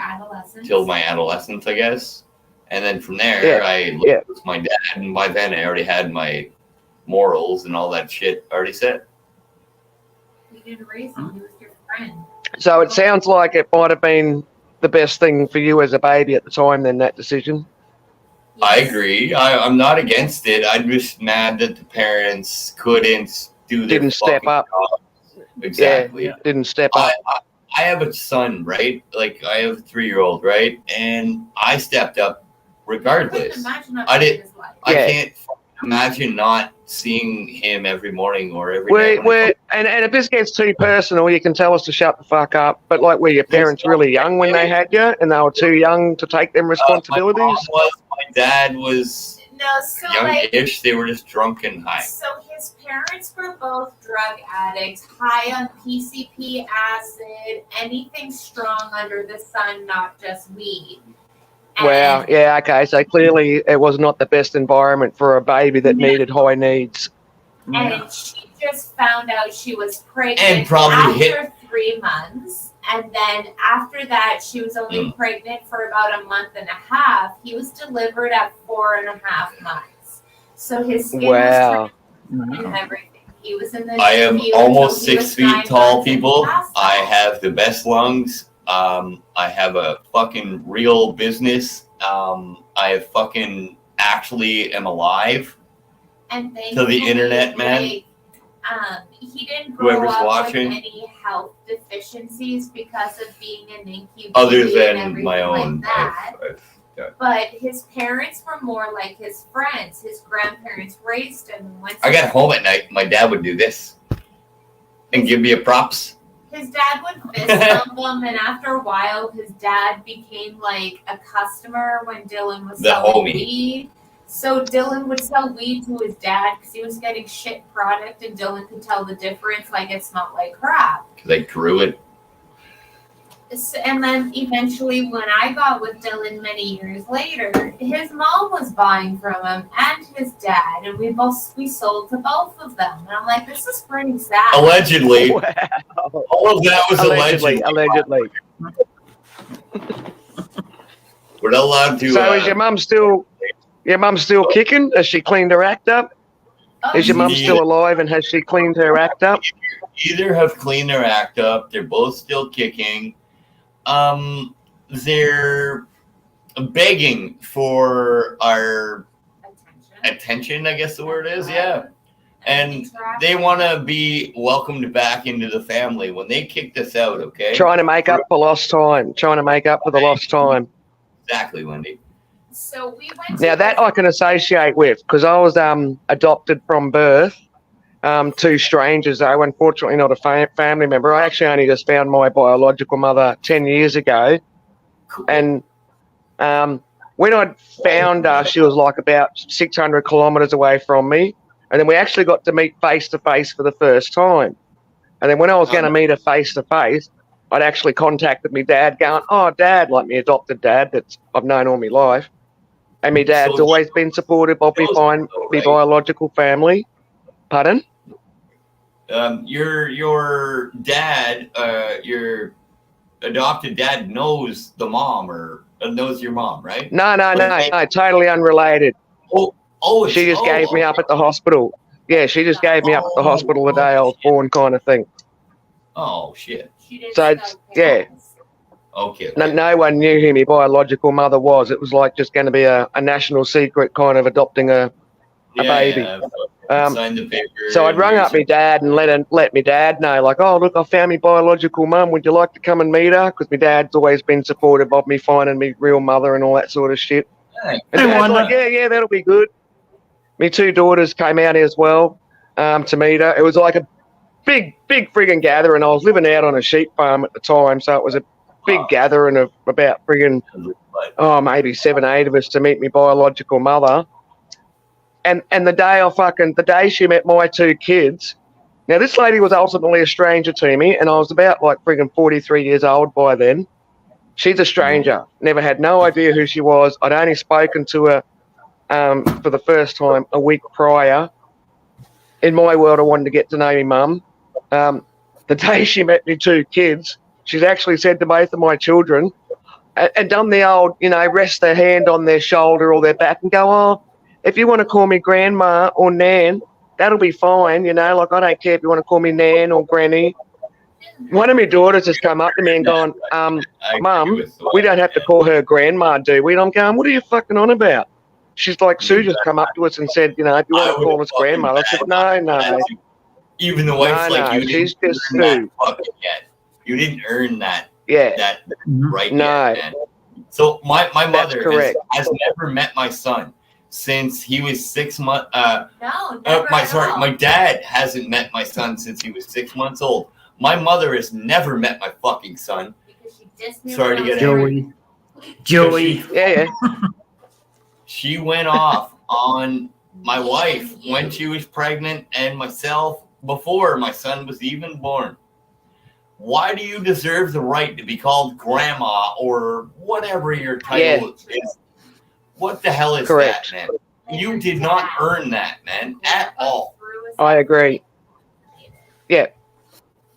till my adolescence, I guess. And then from there, I lived with my dad, and by then I already had my morals and all that shit already set. You didn't raise him; he was your friend. So it sounds like it might have been the best thing for you as a baby at the time. Then that decision. Yes. I agree. I'm not against it. I'm just mad that the parents couldn't. Didn't step up. Exactly. Didn't step up. I have a son, right? Like I have a 3-year-old, right? And I stepped up regardless. I can't imagine not seeing him every morning or every day. And if this gets too personal, you can tell us to shut the fuck up. But like, were your parents really young when they had you, and they were too young to take them responsibilities? My dad was. No, so youngish, they were just drunk and high. So his parents were both drug addicts, high on PCP acid, anything strong under the sun, not just weed. Wow. And- Yeah. Okay. So clearly, it was not the best environment for a baby that needed high needs. And she just found out she was pregnant And probably after 3 months. And then after that, she was only pregnant for about a month and a half. He was delivered at 4.5 months. So his skin was and everything. He was in the I am NICU almost until he 6 was feet 9 tall, months and people. passed I away. have the best lungs. I have a fucking real business. I fucking actually am alive. And to the internet, man. He didn't grow Whoever's up watching. with any health deficiencies because of being an incubator Other and than everything my own. like that. But his parents were more like his friends. His grandparents raised him. And once I got home at night. My dad would do this and give me a props. his dad would fist bump him, and after a while, his dad became like a customer when Dylan was The selling homie. weed. So Dylan would sell weed to his dad because he was getting shit product, and Dylan could tell the difference, like it smelled like crap. Because I grew it. And then eventually, when I got with Dylan many years later, his mom was buying from him and his dad, and we sold to both of them. And I'm like, this is pretty sad. Allegedly. Wow. All of that was allegedly. Allegedly. We're not allowed to. So is your mum still? Your mum's still kicking? Has she cleaned her act up? Oh, Is your mum Yeah. still alive and has she cleaned her act up? Either have cleaned their act up. They're both still kicking. They're begging for our attention, I guess the word is. Yeah. And they want to be welcomed back into the family when they kicked us out, okay? Trying to make up for lost time. Trying to make up for the lost time. Exactly, Wendy. So we went Now to that I can associate with because I was adopted from birth. To strangers, though, unfortunately not a family member. I actually only just found my biological mother 10 years ago. And when I found her, she was like about 600 kilometres away from me. And then we actually got to meet face to face for the first time. And then when I was going to meet her face to face, I'd actually contacted my dad going, oh, Dad, like my adopted dad that I've known all my life. And my dad's So always been supportive of me biological family. Pardon? Your dad, your adopted dad knows the mom or knows your mom, right? No, totally unrelated. Oh, She just gave me up at the hospital. Yeah, she just gave me up at the hospital the day I was born, kind of thing. Oh shit. So it's, yeah, Okay. no one knew who my biological mother was. It was like just going to be a national secret, kind of adopting a baby. Sign the paper. So I'd rung up my dad and let my dad know, like, oh, look, I found my biological mum. Would you like to come and meet her? Because my dad's always been supportive of me finding me real mother and all that sort of shit. Hey, And Dad's like, yeah, that'll be good. My two daughters came out as well to meet her. It was like a big friggin' gathering. I was living out on a sheep farm at the time, so it was a big gathering of about friggin', maybe 7, 8 of us to meet my biological mother. And the day she met my two kids, now this lady was ultimately a stranger to me, and I was about like friggin' 43 years old by then. She's a stranger. Never had no idea who she was. I'd only spoken to her for the first time a week prior. In my world, I wanted to get to know my mum. The day she met me two kids, she's actually said to both of my children and done the old, rest their hand on their shoulder or their back and go, oh, if you want to call me grandma or nan, that'll be fine, like I don't care if you want to call me nan or granny. One of my daughters has come up to me and gone, Mum, we don't have to call her grandma, do we? And I'm going, what are you fucking on about? She's like, Sue just come up to us and said, if you want to call us grandma. I said, no. Even the wife's No, like, you she's didn't just earn that Sue. fucking yet. You didn't earn that. Yeah. That Mhm. right No. yet, man. So my mother correct. has never met my son since he was 6 months. No, never at all. My dad hasn't met my son since he was 6 months old. My mother has never met my fucking son. Because she dissed me Sorry when to I was get Joey. Yeah. She went off on my wife when she was pregnant and myself before my son was even born. why do you deserve the right to be called grandma or whatever your title is? What the hell is that, man? You did not earn that, man, at all. I agree. Yeah.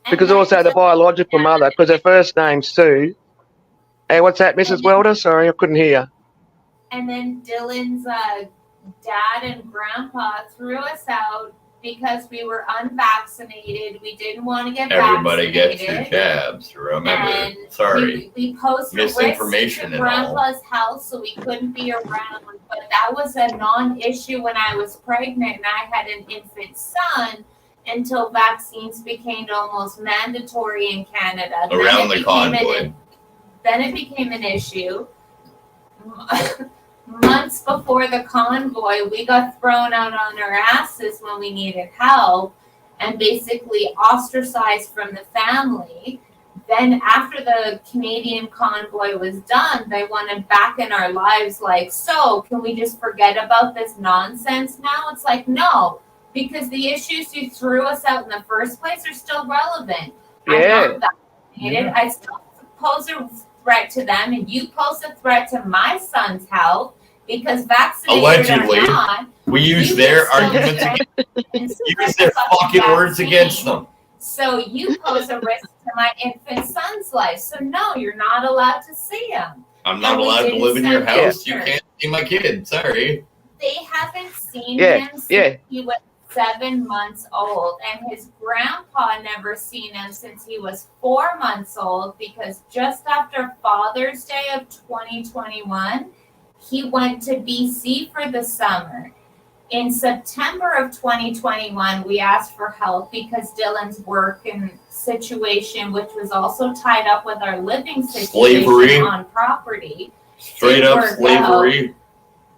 Because also the biological mother, because her first name's Sue. Hey, what's that, Mrs. Welder? Sorry, I couldn't hear. And then Dylan's dad and grandpa threw us out because we were unvaccinated. We didn't want to get Everybody vaccinated. gets your jabs, remember. And Sorry. We posed Misinformation risk to and all. grandpa's house, so we couldn't be around. But that was a non-issue when I was pregnant and I had an infant son until vaccines became almost mandatory in Canada. Around the convoy. Then it became an issue. Months before the convoy, we got thrown out on our asses when we needed help and basically ostracized from the family. Then after the Canadian convoy was done, they wanted back in our lives like, so can we just forget about this nonsense now? It's like, no, because the issues you threw us out in the first place are still relevant. Yeah. I'm not vaccinated. I still pose a threat to them, and you pose a threat to my son's health. Because vaccinated Allegedly, or not, we use their arguments use their fucking words against them. So you pose a risk to my infant son's life. So no, you're not allowed to see him. I'm not allowed to live in your house. You can't see my kid. Sorry. They haven't seen him since he was 7 months old, and his grandpa never seen him since he was 4 months old, because just after Father's Day of 2021, he went to BC for the summer. In September of 2021, we asked for help because Dylan's work and situation, which was also tied up with our living situation on property. Straight up slavery.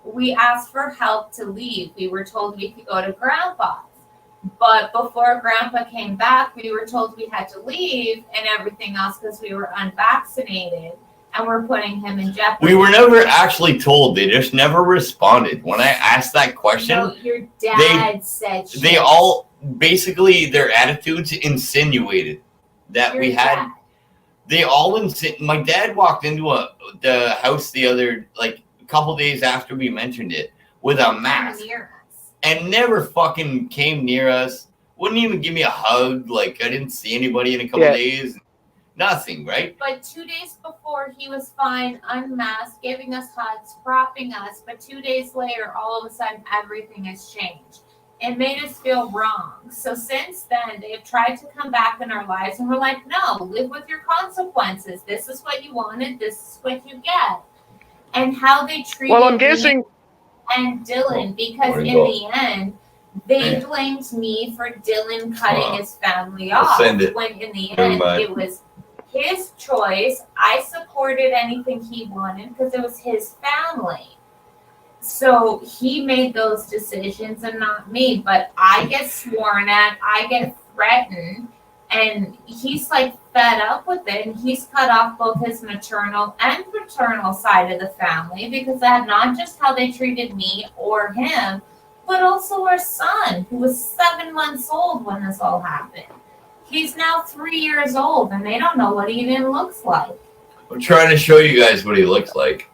We asked for help to leave. We were told we could go to Grandpa's. But before Grandpa came back, we were told we had to leave and everything else because we were unvaccinated. And we're putting him in jeopardy. We were never actually told. They just never responded. When I asked that question, no, your dad said shit. They all, basically, their attitudes insinuated that your we had. Dad. They all my dad walked into the house a couple days after we mentioned it with a mask and never fucking came near us. Wouldn't even give me a hug. Like, I didn't see anybody in a couple days. Nothing, right? But 2 days before, he was fine, unmasked, giving us hugs, propping us. But 2 days later, all of a sudden, everything has changed. It made us feel wrong. So since then, they've tried to come back in our lives, and we're like, no, live with your consequences. This is what you wanted. This is what you get. And how they treated I'm guessing me and Dylan, because in the end, they blamed me for Dylan cutting his family off. When in the end, it was his choice. I supported anything he wanted because it was his family. So he made those decisions and not me. But I get sworn at, I get threatened, and he's like fed up with it. And he's cut off both his maternal and paternal side of the family because that's not just how they treated me or him, but also our son, who was 7 months old when this all happened. He's now 3 years old, and they don't know what he even looks like. I'm trying to show you guys what he looks like,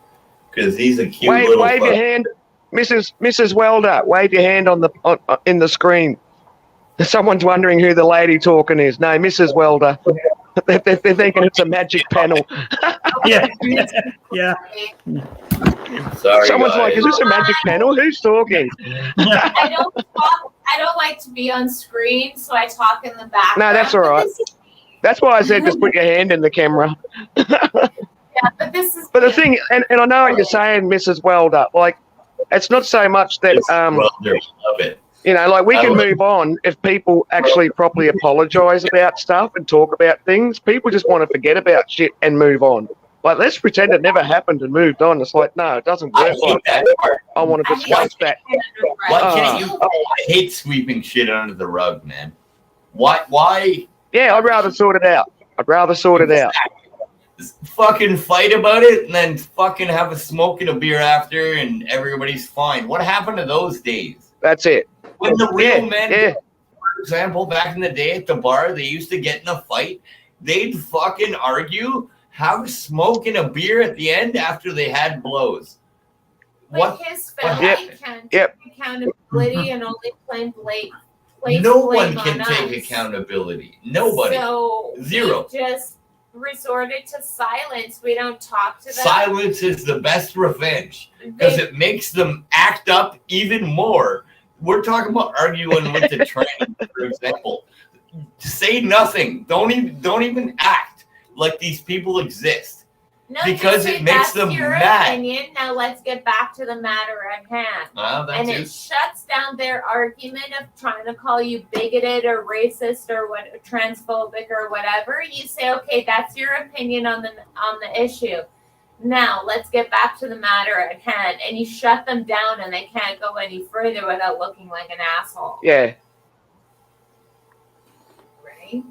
because he's a cute little wave your hand, Mrs. Welder. Wave your hand in the screen. Someone's wondering who the lady talking is. No, Mrs. Welder. They're thinking it's a magic panel. Yeah. Sorry, someone's guys. like, is this a magic panel? Who's talking? I don't like to be on screen, so I talk in the background. No, that's all right. That's why I said just put your hand in the camera. Yeah, but this is. But the thing, and I know what you're saying, Mrs. Welder. Like, it's not so much that Welder, love it. You know, like, we can move on if people actually properly apologize about stuff and talk about things. People just want to forget about shit and move on. Like, let's pretend it never happened and moved on. It's like, no, it doesn't work like that. I want to discuss that. Why can't you? I hate sweeping shit under the rug, man. Why? Yeah, I'd rather sort it out. Fucking fight about it and then fucking have a smoke and a beer after and everybody's fine. What happened to those days? That's it. When the real men, for example, back in the day at the bar, they used to get in a fight they'd fucking argue, have smoke and a beer at the end after they had blows. Like his family can take accountability and only place no one blame can on take us. accountability. Nobody. So Zero. we just resorted to silence. We don't talk to them. Silence is the best revenge because it makes them act up even more. We're talking about arguing with the train, for example. Say nothing. Don't even act like these people exist. No, because just say, it makes "That's them your mad." opinion. Now let's get back to the matter at hand. That's It shuts down their argument of trying to call you bigoted or racist or transphobic or whatever. You say, okay, that's your opinion on the issue. Now let's get back to the matter at hand, and you shut them down, and they can't go any further without looking like an asshole. Yeah. Right.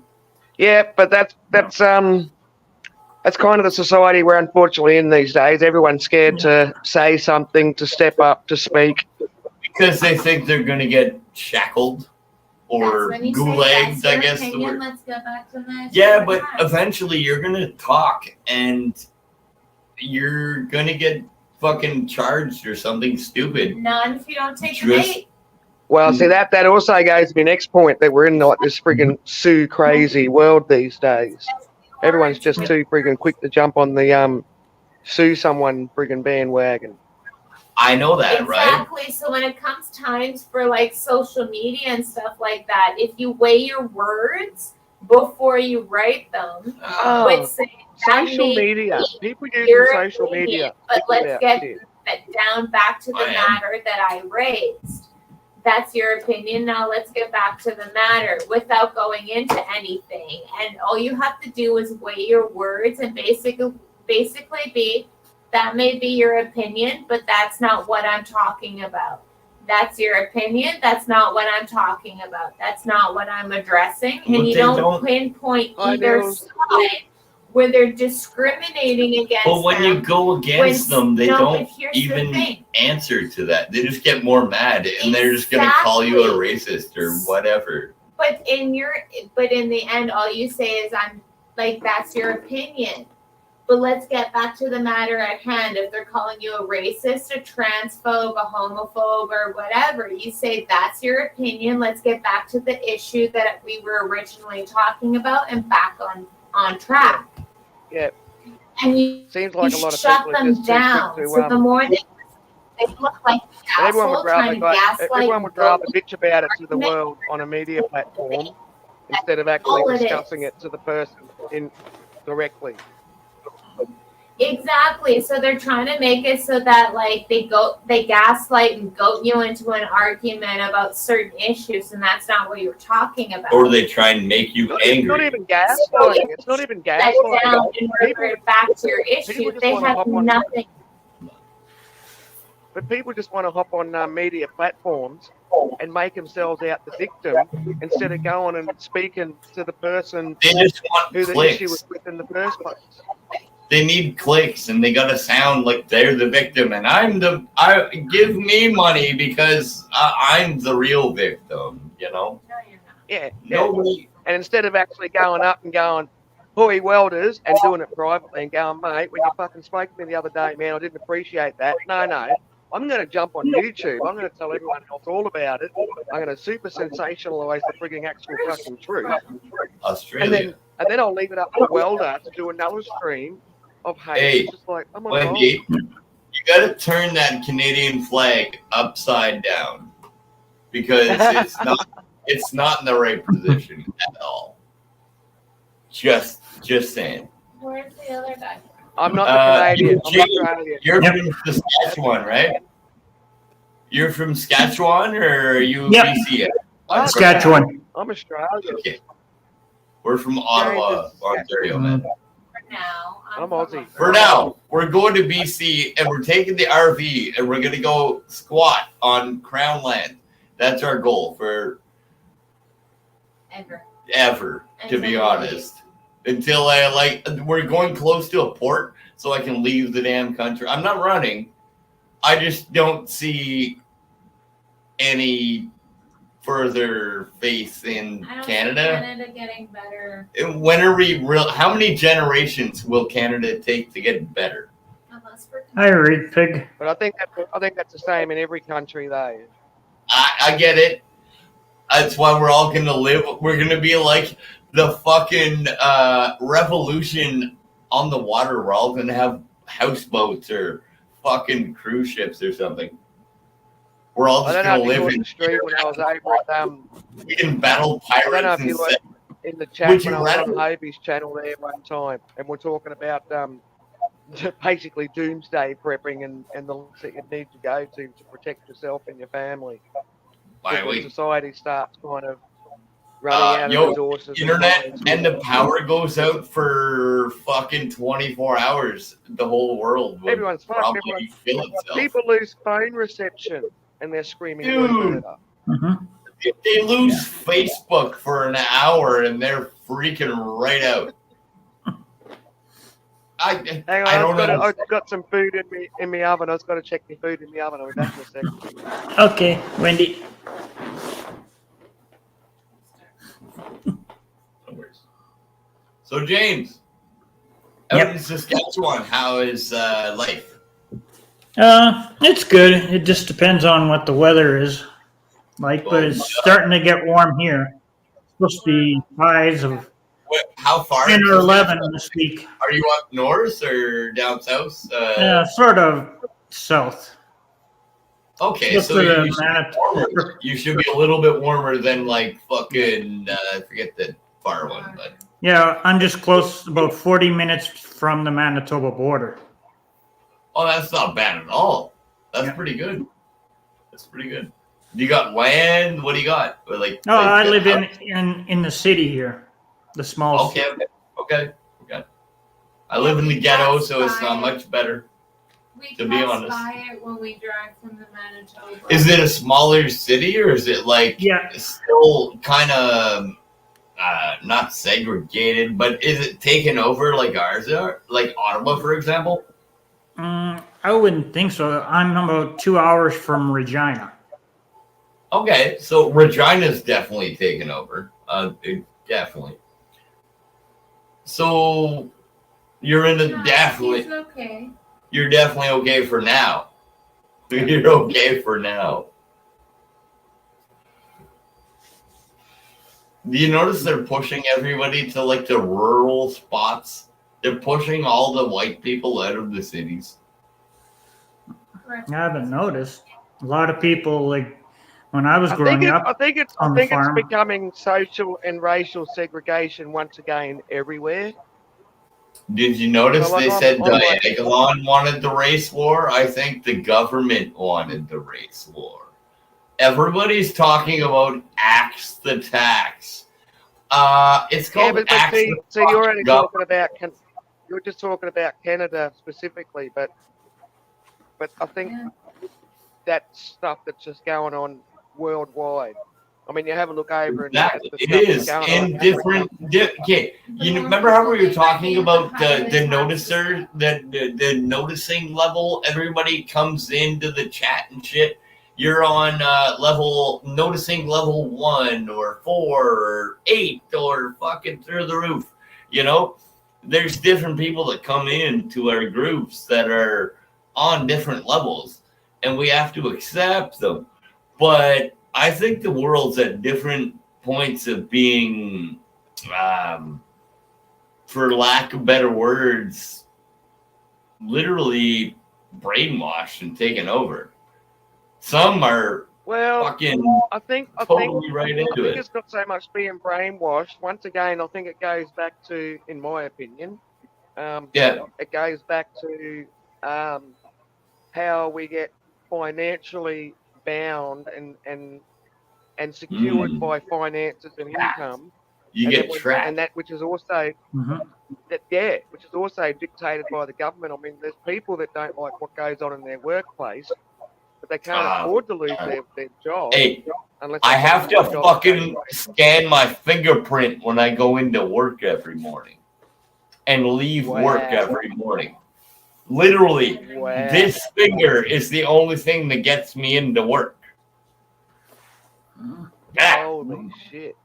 Yeah, but that's kind of the society we're unfortunately in these days. Everyone's scared to say something, to step up, to speak. Because they think they're going to get shackled or gulagged, I guess. Let's get back to that. Yeah, but eventually you're going to talk and you're going to get fucking charged or something stupid. None if you don't take the bait. Well, see, that also goes to my next point, that we're in like this friggin' Sue crazy world these days. Everyone's just too friggin' quick to jump on the sue someone friggin' bandwagon. I know that, right? Exactly. So when it comes times for like social media and stuff like that, if you weigh your words before you write them, with social media, people using social media. But let's get that down back to the matter that I raised. That's your opinion. Now let's get back to the matter without going into anything. And all you have to do is weigh your words and basically be, that may be your opinion, but that's not what I'm talking about. That's your opinion. That's not what I'm talking about. That's not what I'm addressing. And you don't pinpoint either side where they're discriminating against them. But when you go against them, they don't even answer to that. They just get more mad, and they're just going to call you a racist or whatever. But in the end, all you say is, I'm like, that's your opinion. But let's get back to the matter at hand. If they're calling you a racist, a transphobe, a homophobe, or whatever, you say that's your opinion. Let's get back to the issue that we were originally talking about and back on track. Yeah. And you shut them down. So the more they look like everyone would rather bitch about it to the world on a media platform instead of actually discussing it to the person directly. Exactly. So they're trying to make it so that like they gaslight and goat you into an argument about certain issues, and that's not what you're talking about. Or they try and make you angry. It's not even gaslighting. It's not even gaslighting. In order back to your issue, they have nothing. But people just want to hop on media platforms and make themselves out the victim instead of going and speaking to the person who the issue was with in the first place. They need clicks, and they gotta sound like they're the victim, and I give me money because I'm the real victim, you know? No, you're not. Yeah. Nobody. And instead of actually going up and going, "Hoi welders," and doing it privately and going, "Mate, when you fucking spoke to me the other day, man, I didn't appreciate that." No. I'm going to jump on YouTube. I'm going to tell everyone else all about it. I'm going to super sensationalize the frigging actual fucking truth. Australia. And then I'll leave it up to Welder to do another stream of hate. Hey, it's just like, oh my Wendy, God. you got to turn that Canadian flag upside down because it's not in the right position at all. Just saying. Where's the other guy? I'm not Canadian. I'm Australian. You're from Saskatchewan, right? You're from Saskatchewan, or are you BC? Saskatchewan. I'm Australian. Okay. We're from Ottawa, Ontario, man. For now. I'm Aussie. For now, we're going to BC, and we're taking the RV, and we're going to go squat on Crown land. That's our goal for ever, to be honest. Until we're going close to a port so I can leave the damn country. I'm not running. I just don't see anything further faith in I don't Canada. see Canada getting better. When are we real? How many generations will Canada take to get better? Unless we're I read pig. But I think that's the same in every country, though. I get it. That's why we're all gonna live. We're gonna be like the fucking revolution on the water. We're all gonna have houseboats or fucking cruise ships or something. We're all just gonna live in the street when I was over at we can battle I don't know pirates if you and were in the chat Would when you I was rather- on Hobie's channel there one time, and we're talking about basically doomsday prepping and the lengths that you need to go to protect yourself and your family. Why When we society starts kind of running out of resources. internet and the power goes out for fucking 24 hours, the whole world would Everyone's fucked. probably kill itself. People lose phone reception and they're screaming. Dude. murder. Mm-hmm. If they lose Facebook for an hour and they're freaking right out. Hang on, I don't know. I've got some food in my oven. I've got to check my food in the oven. I'll be back in a second. Okay, Wendy. No worries. So James, out in Saskatchewan, how is life? It's good. It just depends on what the weather is like, but it's starting to get warm here. It's supposed to be highs of How far? 10 is or 11 Saskatchewan? this week. Are you up north or down south? Sort of south. Okay, Just so to you the should, be Manitoba. warmer. You should be a little bit warmer than like fucking I forget the far one, but Yeah, I'm just close, about 40 minutes from the Manitoba border. oh, that's not bad at all. That's pretty good. That's pretty good. You got land? What do you got? Or like, No, like, I live in the city here, the small Okay, city. okay. I live in the ghetto, so it's not much better. We To be pass honest. by it when we drive from the Manitoba. Is it a smaller city or is it like Yeah. still kind of not segregated, but is it taken over like ours are? Like Ottawa, for example? I wouldn't think so. I'm about 2 hours from Regina. Okay, so Regina's definitely taken over. Definitely. So you're in the No, definitely. he's okay. You're definitely okay for now. You're okay for now. Do you notice they're pushing everybody to like the rural spots? They're pushing all the white people out of the cities. Correct. I haven't noticed. A lot of people, like when I was I growing think up, it's on the it's farm. becoming social and racial segregation once again everywhere. Did you notice So, like, they said I'm like- Diagolon wanted the race war? I think the government wanted the race war. Everybody's talking about axe the tax. It's Yeah, called but axe see, the so you're only gov- talking about you're just talking about Canada specifically, but I think Yeah. that's stuff that's just going on worldwide. I mean, you have a look over and Exactly. at the It stuff is that's going in on in different. Okay, you remember how we were talking about the noticer, the noticing level? Everybody comes into the chat and shit. You're on noticing level 1 or 4 or 8 or fucking through the roof. You know, there's different people that come into our groups that are on different levels, and we have to accept them. But I think the world's at different points of being, for lack of better words, literally brainwashed and taken over. Some are fucking I think totally right into it. it's not so much being brainwashed. Once again, I think it goes back to, in my opinion, it goes back to how we get financially bound and secured by finances and income. You get trapped. And that which is also which is also dictated by the government. I mean, there's people that don't like what goes on in their workplace, but they can't afford to lose their job. Hey, unless I they have get to a job fucking anyway. scan my fingerprint when I go into work every morning and leave work every morning. Literally, this finger is the only thing that gets me into work. Holy shit.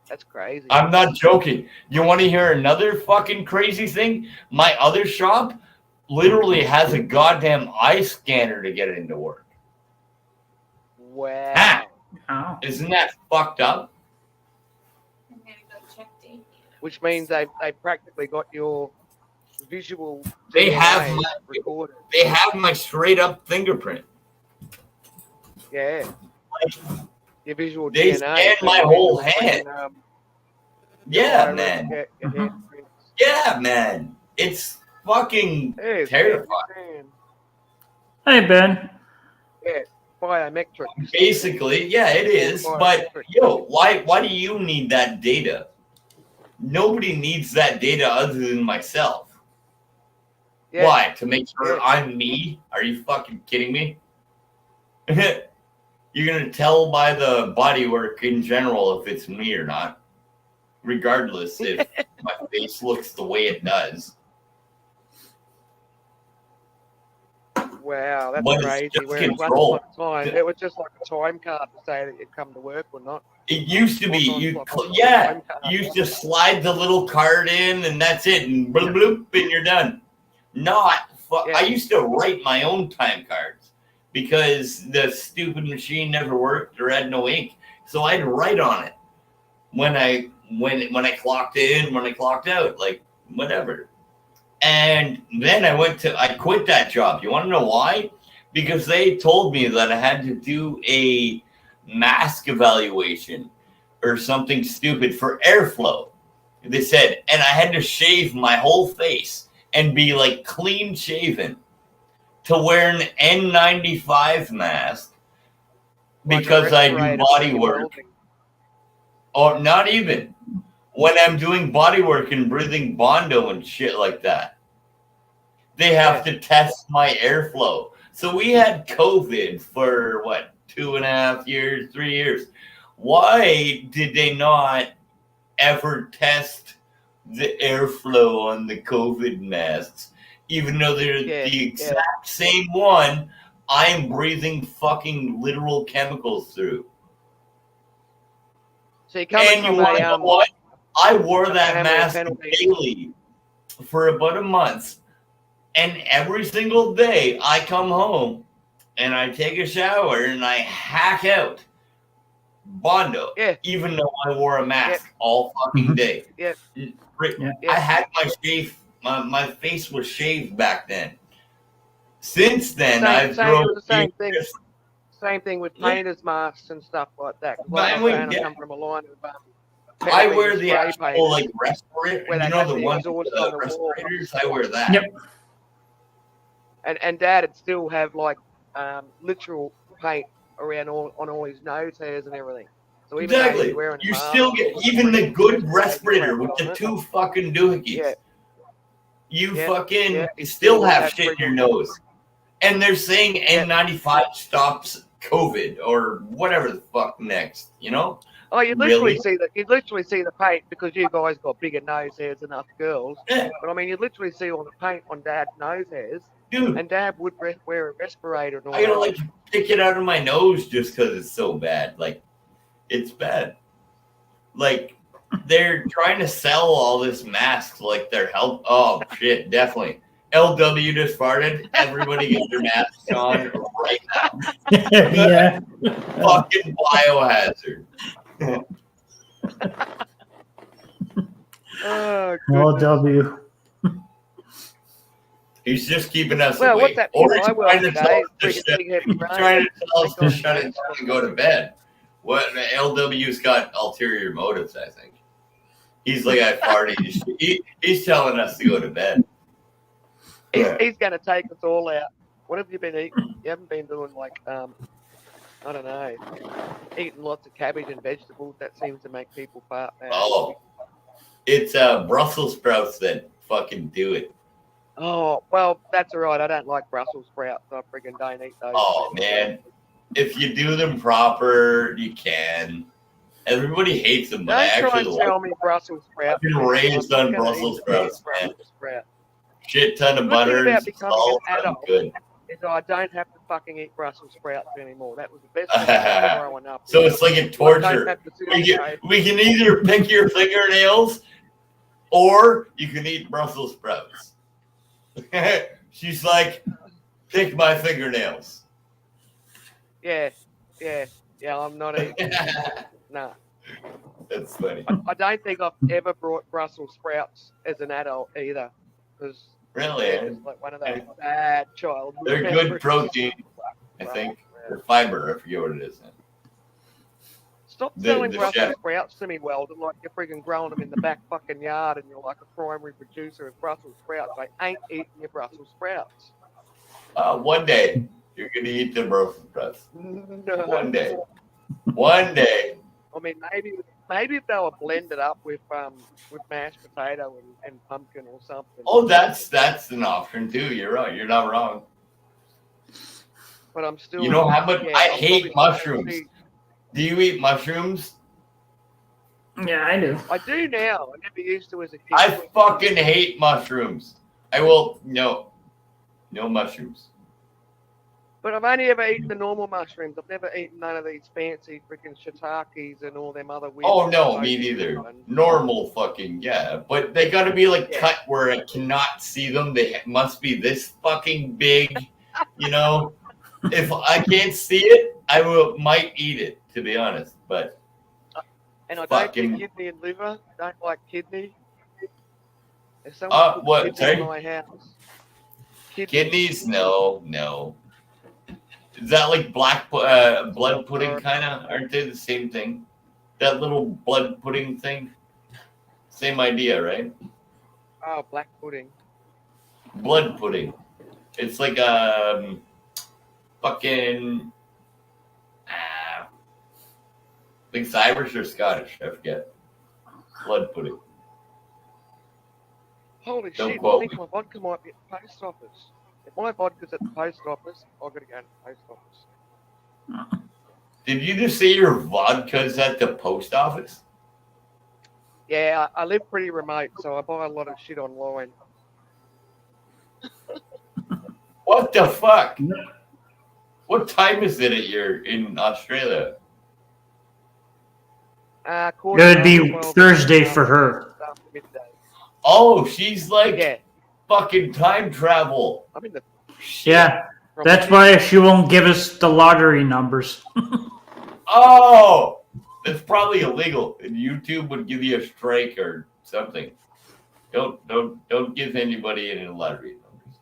That's crazy. I'm not joking. You want to hear another fucking crazy thing? My other shop literally has a goddamn eye scanner to get into work. Wow. Oh. Isn't that fucked up? I'm gonna go check date. Which means they practically got your visual. They have DNA my, recorded. they have my straight up fingerprint. Yeah. Your visual They DNA. scanned my whole hand. Yeah, your man. your handprints. Yeah, man. It's fucking Hey, terrifying. Hey, Ben. Yeah, biometric. Basically, yeah, it is. But yo, why do you need that data? Nobody needs that data other than myself. Yeah. Why? To make sure Yeah. I'm me? Are you fucking kidding me? You're gonna tell by the bodywork in general if it's me or not, regardless if my face looks the way it does. Wow, that's But it's crazy. just Whereas once control. upon a time, it was just like a time card to say that you'd come to work or not. It used to be Time card. you used to slide the little card in and that's it, and bloop bloop, and you're done. I used to write my own time cards because the stupid machine never worked or had no ink, so I'd write on it when I clocked in, when I clocked out, like whatever. And then I quit that job. You want to know why? Because they told me that I had to do a mask evaluation or something stupid for airflow. They said, and I had to shave my whole face and be like clean shaven to wear an N95 mask because I do body work. Or not even. When I'm doing body work and breathing Bondo and shit like that, they have to test my airflow. So we had COVID for 2.5 years, 3 years. Why did they not ever test the airflow on the COVID masks, even though they're the exact same one I'm breathing fucking literal chemicals through? So you coming from what? I wore that mask daily for about a month. And every single day I come home and I take a shower and I hack out Bondo, even though I wore a mask all fucking day. I had my face was shaved back then. Since then, I've grown. Same thing with painters' masks and stuff like that. I come from a line of I wear the actual respirator. You know the ones with the respirators? I wear that. Yep. And Dad would still have literal paint around on all his nose hairs and everything. So even exactly. You still get even the good respirator with the two fucking doohickeys. You fucking still have shit in your nose. And they're saying N95 stops COVID or whatever the fuck next, you know? Oh, you literally see the paint because you guys got bigger nose hairs than us girls. Yeah. But I mean, you literally see all the paint on Dad's nose hairs. Dude. And Dad would wear a respirator. And all I gotta pick it out of my nose just because it's so bad. It's bad. They're trying to sell all this masks like they're help. Oh shit, definitely. LW just farted. Everybody get your masks on right now. Yeah. Fucking biohazard. LW. He's just keeping us awake. What's that? Or he's trying to tell us to shut it down and go to bed. What LW's got ulterior motives, I think. He's like, I farted. He's telling us to go to bed. He's going to take us all out. What have you been eating? You haven't been doing I don't know, eating lots of cabbage and vegetables. That seems to make people fart. Oh, it's Brussels sprouts that fucking do it. Oh, well, that's all right. I don't like Brussels sprouts. I friggin' don't eat those. Oh, man. If you do them proper, you can. Everybody hates them, but I actually like them. Tell me Brussels sprouts. I've been raised on Brussels sprouts, man. Shit ton of butter and salt. I'm good. is I don't have to fucking eat Brussels sprouts anymore. That was the best thing I was growing up. So it's like a I don't torture. have to sit We can either pick your fingernails or you can eat Brussels sprouts. She's like, pick my fingernails. Yeah. I'm not eating. No. That's funny. I don't think I've ever brought Brussels sprouts as an adult either. Because Really? it's like one of those bad child. They're good protein, I think. Or fiber, I forget what it is. Stop The selling chef. Brussels sprouts to me, Weldon, like you're freaking growing them in the back fucking yard and you're like a primary producer of Brussels sprouts. I ain't eating your Brussels sprouts. One day, you're going to eat the Brussels sprouts. No. One day. One day. I mean, maybe if they were blended up with mashed potato and pumpkin or something. Oh, that's an option too. You're right. You're not wrong. But I'm still. You know how much I hate mushrooms. See, Do you eat mushrooms? Yeah, I do. I do now. I never used to as a kid. I fucking hate mushrooms. I will no mushrooms. But I've only ever eaten the normal mushrooms. I've never eaten none of these fancy freaking shiitakes and all them other weird. Oh no, me neither. Normal fucking yeah, but they got to be like cut where I cannot see them. They must be this fucking big, you know. If I can't see it, I might eat it, to be honest. But and I don't get kidney and liver. Don't like kidney. If someone puts what? kidney Sorry? in my house. Kidneys? No. Is that like black blood pudding kind of? Aren't they the same thing? That little blood pudding thing? Same idea, right? Oh, black pudding. Blood pudding. It's like fucking like it's Irish or Scottish, I forget. Blood pudding. Holy Don't shit, I quote think me. my vodka might be at the post office. If my vodka's at the post office, I've got to go to the post office. Did you just say your vodka's at the post office? Yeah, I live pretty remote, so I buy a lot of shit online. What the fuck? What time is it in Australia? It would be Thursday for her. Oh, she's like fucking time travel. I'm in the Yeah, that's why she won't give us the lottery numbers. Oh, that's probably illegal. And YouTube would give you a strike or something. Don't give anybody any lottery numbers.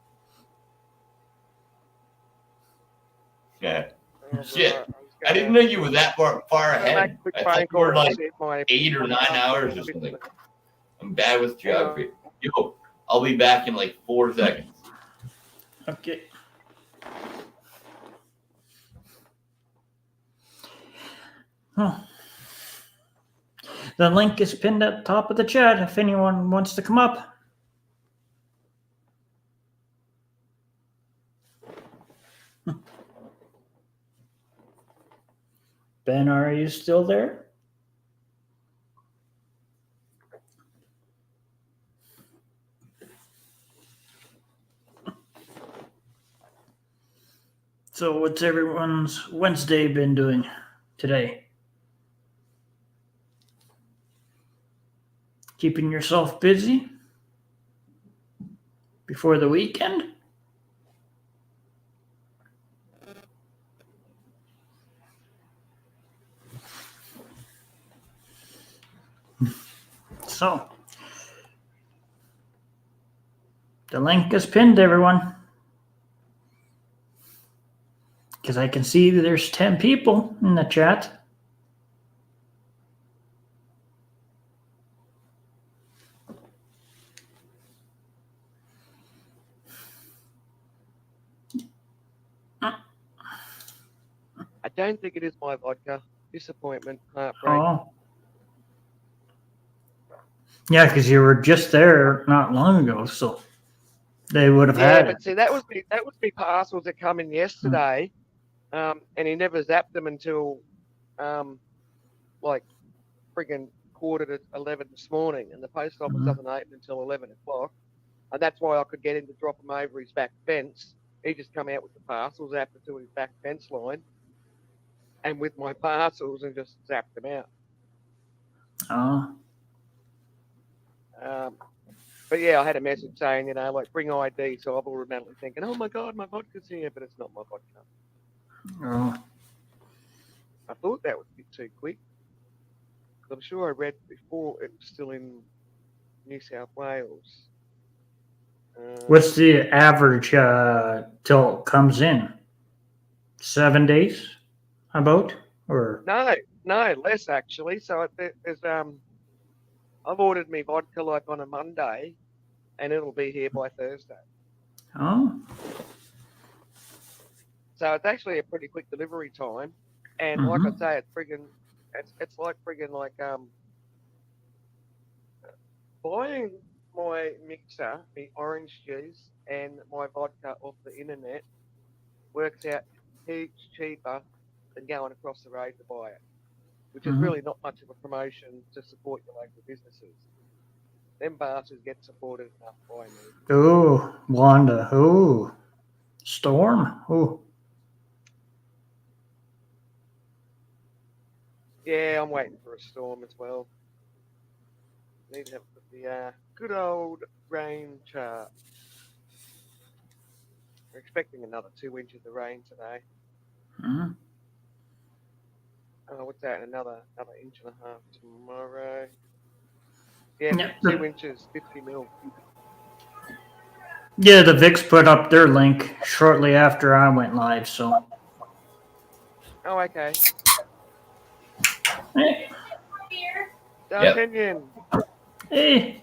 Yeah. Shit. I didn't know you were that far ahead. I thought you were like 8 or 9 hours or something. I'm bad with geography. Yo, I'll be back in like 4 seconds. Okay. Huh. The link is pinned at the top of the chat if anyone wants to come up. Ben, are you still there? So what's everyone's Wednesday been doing today? Keeping yourself busy before the weekend? So, the link is pinned, everyone. Because I can see that there's 10 people in the chat. I don't think it is my vodka. Disappointment, heartbreak. Oh. Yeah, because you were just there not long ago, so they would have had it. But see, that was me parcels that come in yesterday, and he never zapped them until, like, friggin' 11:15 this morning, and the post office doesn't open until 11 o'clock, and that's why I could get him to drop them over his back fence he just come out with the parcels after to his back fence line, and with my parcels and just zapped them out. Oh. But yeah, I had a message saying, like bring ID. So I've automatically thinking, oh my god, my vodka's here, but it's not my vodka. Oh. I thought that was a bit too quick. I'm sure I read before it was still in New South Wales. What's the average till it comes in? 7 days, about, or No, less actually. So there's I've ordered me vodka like on a Monday, and it'll be here by Thursday. oh, So it's actually a pretty quick delivery time, and like I say, it's like friggin' like buying my mixer, the orange juice, and my vodka off the internet works out heaps cheaper than going across the road to buy it, which is really not much of a promotion to support your local businesses. Them bastards get supported enough by me. oh, Wanda, oh, Storm, oh. Yeah, I'm waiting for a storm as well. Need to have the good old rain chart. We're expecting another 2 inches of rain today. Mm-hmm. What's that? Another inch and a half tomorrow. Yeah, Yep. 2 inches, 50 mil. Yeah, the VIX put up their link shortly after I went live, so. Oh, okay. Hey, D'Artagnan. hey.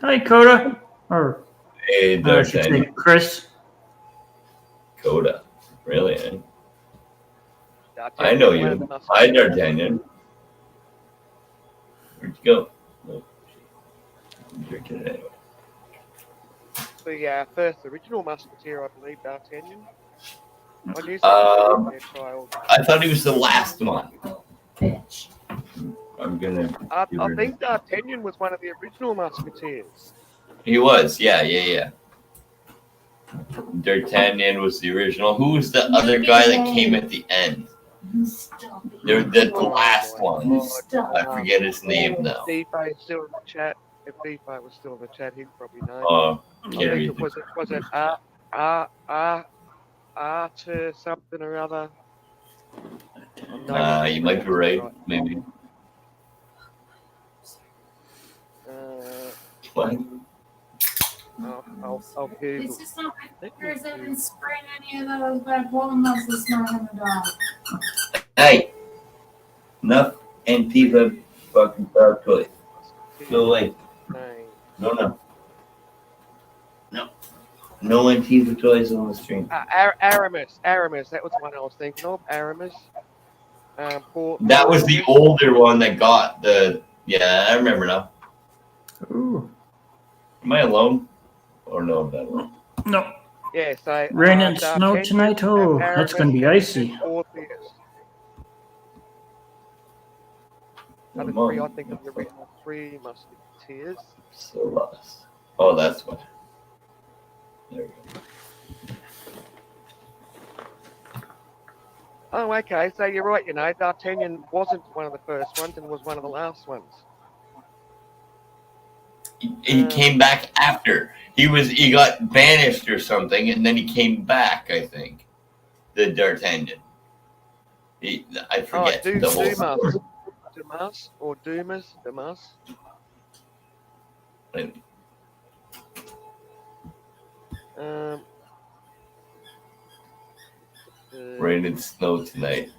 Hi, Coda. Or Hey, I should say D'Artagnan. Chris. Coda. Really? Eh? D'Artagnan, I know one of the you. muscles. Hi, D'Artagnan. Where'd you go? Oh, I'm drinking it anyway. The first original musketeer, I believe, D'Artagnan. I knew their child. I thought he was the last one. I'm gonna. I think D'Artagnan was one of the original musketeers. He was, yeah. D'Artagnan was the original. Who was the other guy that came at the end? The last one. I forget his name now. DeFi is still in the chat. If DeFi was still in the chat, he'd probably know. Gary. Was it Archer something or other? You might be right, maybe. What? I'll Google. It's just not my fingers that been spraying any of those bipolar muscles not in the dog. Hey! Enough Antifa fucking dog toys. Go away. No. No Antifa toys on the stream. Aramis. That was the one I was thinking of. Aramis. That was the older one that got the. Yeah, I remember now. Ooh. Am I alone? Or no, I'm not alone. No. Yeah, so. Rain and snow tonight. Oh, that's going to be icy. I think of the original 3 musketeers. So lost. Oh, that's what. There we go. Oh, okay. So you're right. D'Artagnan wasn't one of the first ones and was one of the last ones. He came back after. He got banished or something, and then he came back. I think the D'Artagnan. I forget the whole story. Dumas or Dumas. Rain and snow tonight.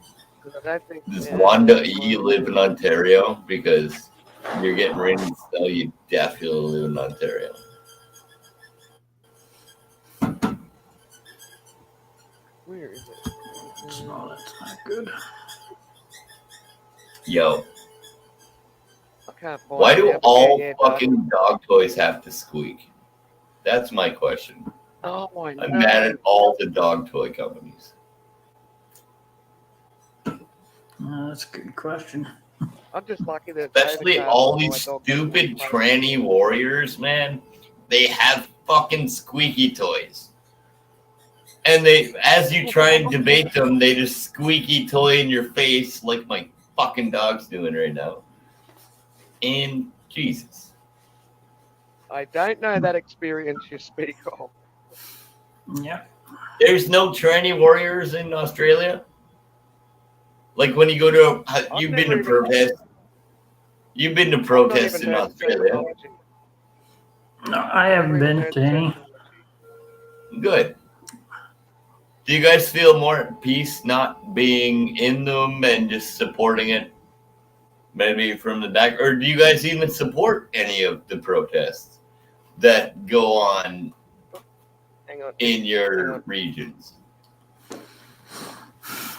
I think, Does Wanda, you live in Ontario? Because you're getting rain and snow, you definitely live in Ontario. Where is it? No, that's not good. Yo. I can't find Why do it. all Yeah, fucking dog toys have to squeak? That's my question. Oh my God. I'm mad at all the dog toy companies. That's a good question. I'm just lucky that Especially all these stupid tranny warriors, man. They have fucking squeaky toys. And they, as you try and debate them, they just squeaky toy in your face like my fucking dog's doing right now. And Jesus. I don't know that experience you speak of. Yeah. There's no tranny warriors in Australia? Like when you go to you've been to protest. You've been to protests in Australia. No, I haven't been to any. Good. Do you guys feel more at peace not being in them and just supporting it maybe from the back? Or do you guys even support any of the protests that go on in your regions?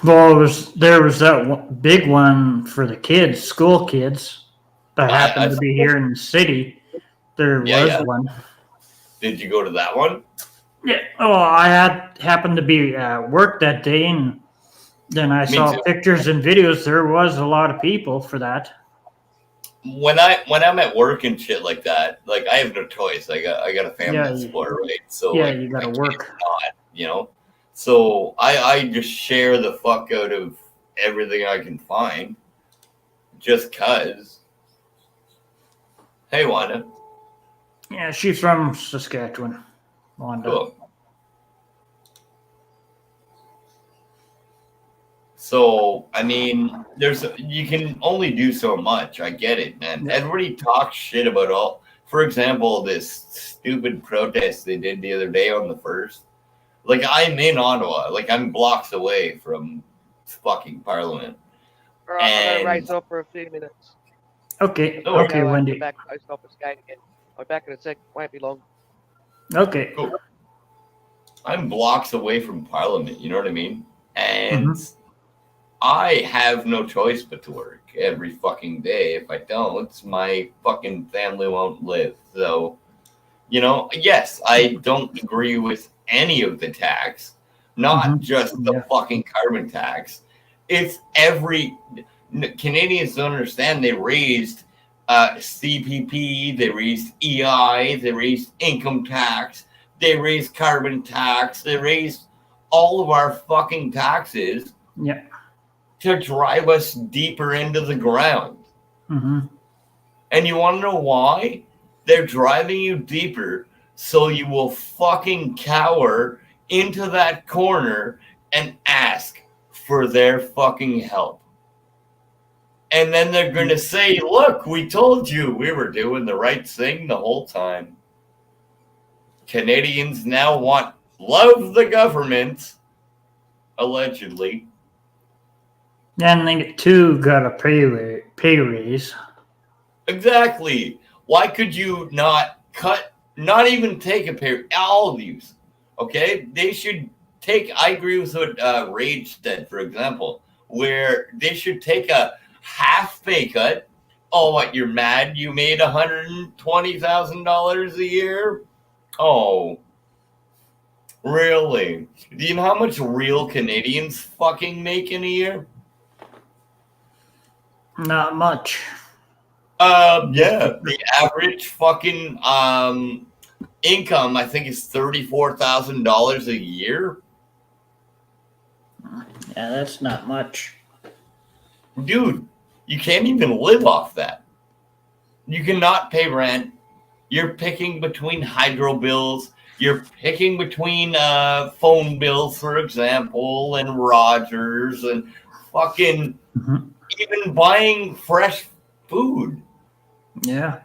Well, there was that big one for the kids, school kids, that happened to be here in the city. There was one. Did you go to that one? Yeah. Oh, I happened to be at work that day, and then I saw pictures and videos. There was a lot of people for that. When I'm at work and shit like that, like I have no choice. I got a family to support, right? So yeah, like, you gotta work. Not, you know. So I just share the fuck out of everything I can find, just cause. Hey, Wanda. Yeah, she's from Saskatchewan. Wanda. Cool. So, I mean, you can only do so much. I get it, man. Yeah. Everybody talks shit about all. For example, this stupid protest they did the other day on the 1st. Like, I'm in Ottawa. Like, I'm blocks away from fucking Parliament. All right, I'm going to raise up for a few minutes. Okay. Okay, Wendy. Back post office gate again. I'll be back in a sec. Won't be long. Okay. Cool. I'm blocks away from Parliament. You know what I mean? And I have no choice but to work every fucking day. If I don't, my fucking family won't live. So, you know, yes, I don't agree with any of the tax, not just the fucking carbon tax. It's Canadians don't understand. They raised CPP, they raised EI, they raised income tax, they raised carbon tax, they raised all of our fucking taxes to drive us deeper into the ground. And you want to know why? They're driving you deeper so you will fucking cower into that corner and ask for their fucking help. And then they're going to say, look, we told you we were doing the right thing the whole time. Canadians now love the government, allegedly. And they too got a pay raise. Exactly. Why could you not even take a pay? All of these, okay? They should take, I agree with what Rage said, for example, where they should take a half pay cut. Oh, what, you're mad you made $120,000 a year? Oh, really? Do you know how much real Canadians fucking make in a year? Not much. Yeah, the average fucking income, I think, is $34,000 a year. Yeah, that's not much. Dude, you can't even live off that. You cannot pay rent. You're picking between hydro bills. You're picking between phone bills, for example, and Rogers, and fucking even buying fresh food. Yeah.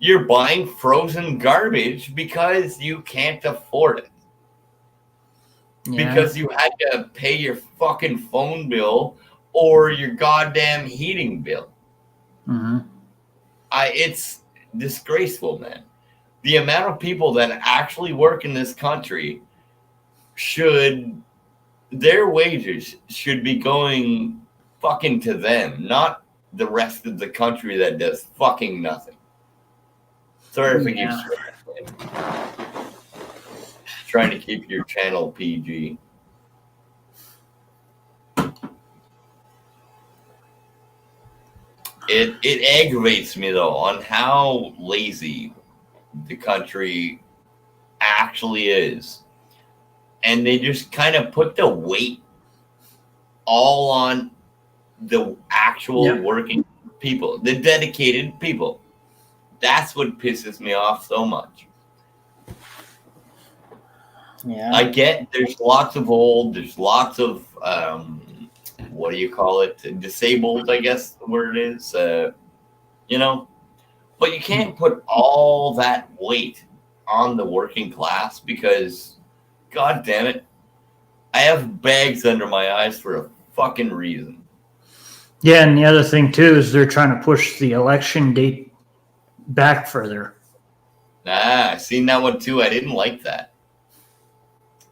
You're buying frozen garbage because you can't afford it. Because you had to pay your fucking phone bill or your goddamn heating bill. It's disgraceful, man. The amount of people that actually work in this country their wages should be going fucking to them, not the rest of the country that does fucking nothing. Sorry if I keep swearing. Trying to keep your channel PG. It aggravates me though on how lazy the country actually is. and they just kind of put the weight all on the actual working people, the dedicated people. That's what pisses me off so much. Yeah. I get there's lots of what do you call it? Disabled, I guess the word is. You know, but you can't put all that weight on the working class because, God damn it, I have bags under my eyes for a fucking reason. Yeah, and the other thing too is they're trying to push the election date back further. I seen that one too. I didn't like that.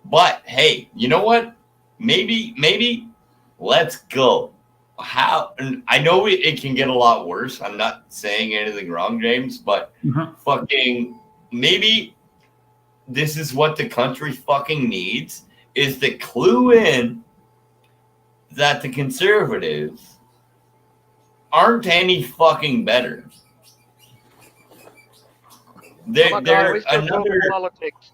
But hey, you know what? Maybe let's go. How? And I know it can get a lot worse. I'm not saying anything wrong, James, but fucking maybe this is what the country fucking needs, is to clue in that the conservatives aren't any fucking better. They're another politics.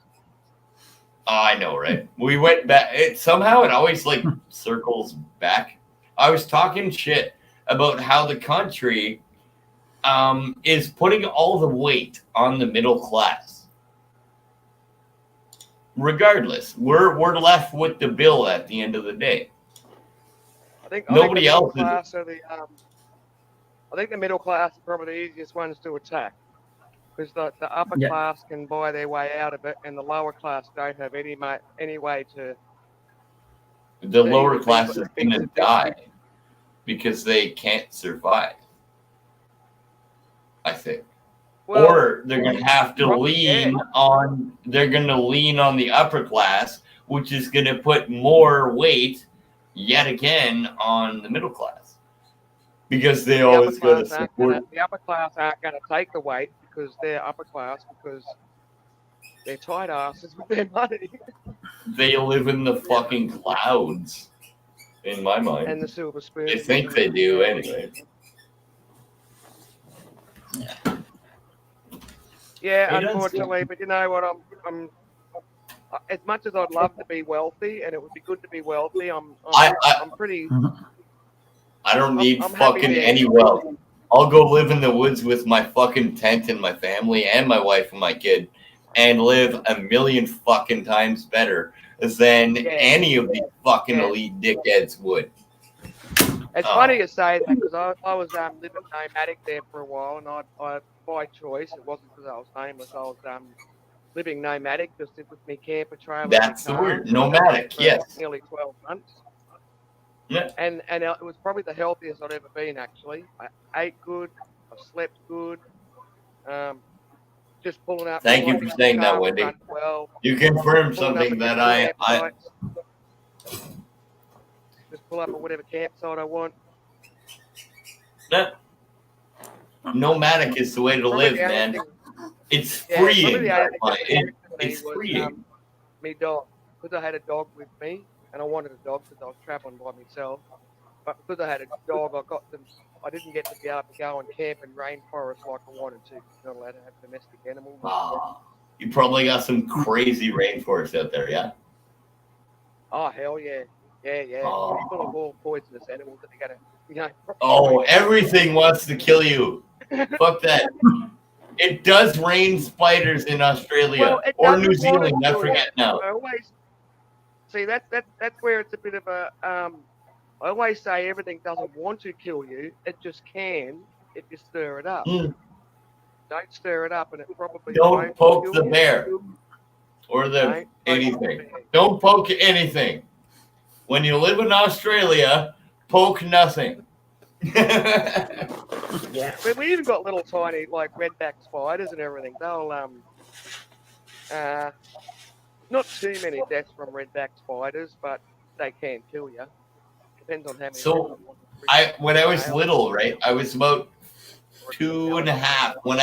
I know, right? We went back. Somehow it always like circles back. I was talking shit about how the country is putting all the weight on the middle class. Regardless, we're left with the bill at the end of the day. I think nobody else. I think the middle class are probably the easiest ones to attack, because the upper class can buy their way out of it, and the lower class don't have any way to. The lower class is going to die because they can't survive, I think. Well, or they're going to have to lean on the upper class, which is going to put more weight yet again on the middle class. Because they always go to support. The upper class aren't going to take the weight because they're upper class, because they're tight asses with their money. They live in the fucking clouds, in my mind. And the silver spoon. They think they do anyway. Yeah, unfortunately, but you know what? I'm as much as I'd love to be wealthy, and it would be good to be wealthy. I'm pretty. I don't need fucking any wealth. I'll go live in the woods with my fucking tent and my family and my wife and my kid, and live a million fucking times better than any of these fucking elite dickheads would. It's funny you say that, because I was living nomadic there for a while, and I by choice, it wasn't because I was homeless. I was living nomadic, just with me camper trailer. That's the word, nomadic. Yes. Nearly 12 months. Yeah. And it was probably the healthiest I'd ever been, actually. I ate good, I slept good. Just pulling out. Thank you for saying that, Wendy. Well, you confirmed something that I just pull up at whatever campsite I want. Yeah. Nomadic is the way to live, man. It's freeing. It's freeing. Me dog, because I had a dog with me, and I wanted a dog because I was traveling by myself. But because I had a dog, I didn't get to be able to go and camp in rainforest like I wanted to. You're not allowed to have domestic animals. You probably got some crazy rainforest out there, yeah? Oh, hell yeah. Yeah. Oh. It's full of all poisonous animals that you gotta, everything wants to kill you. Fuck that. It does rain spiders in Australia or New Zealand. I forget now. I always see that's where it's a bit of a. I always say everything doesn't want to kill you; it just can if you stir it up. Don't stir it up, and it probably don't poke the bear or anything. Don't poke anything. When you live in Australia, poke nothing. Yeah, but we even got little tiny like redback spiders and everything. They'll not too many deaths from redback spiders, but they can kill you. Depends on how many. So when I was little, right? I was about 2.5 when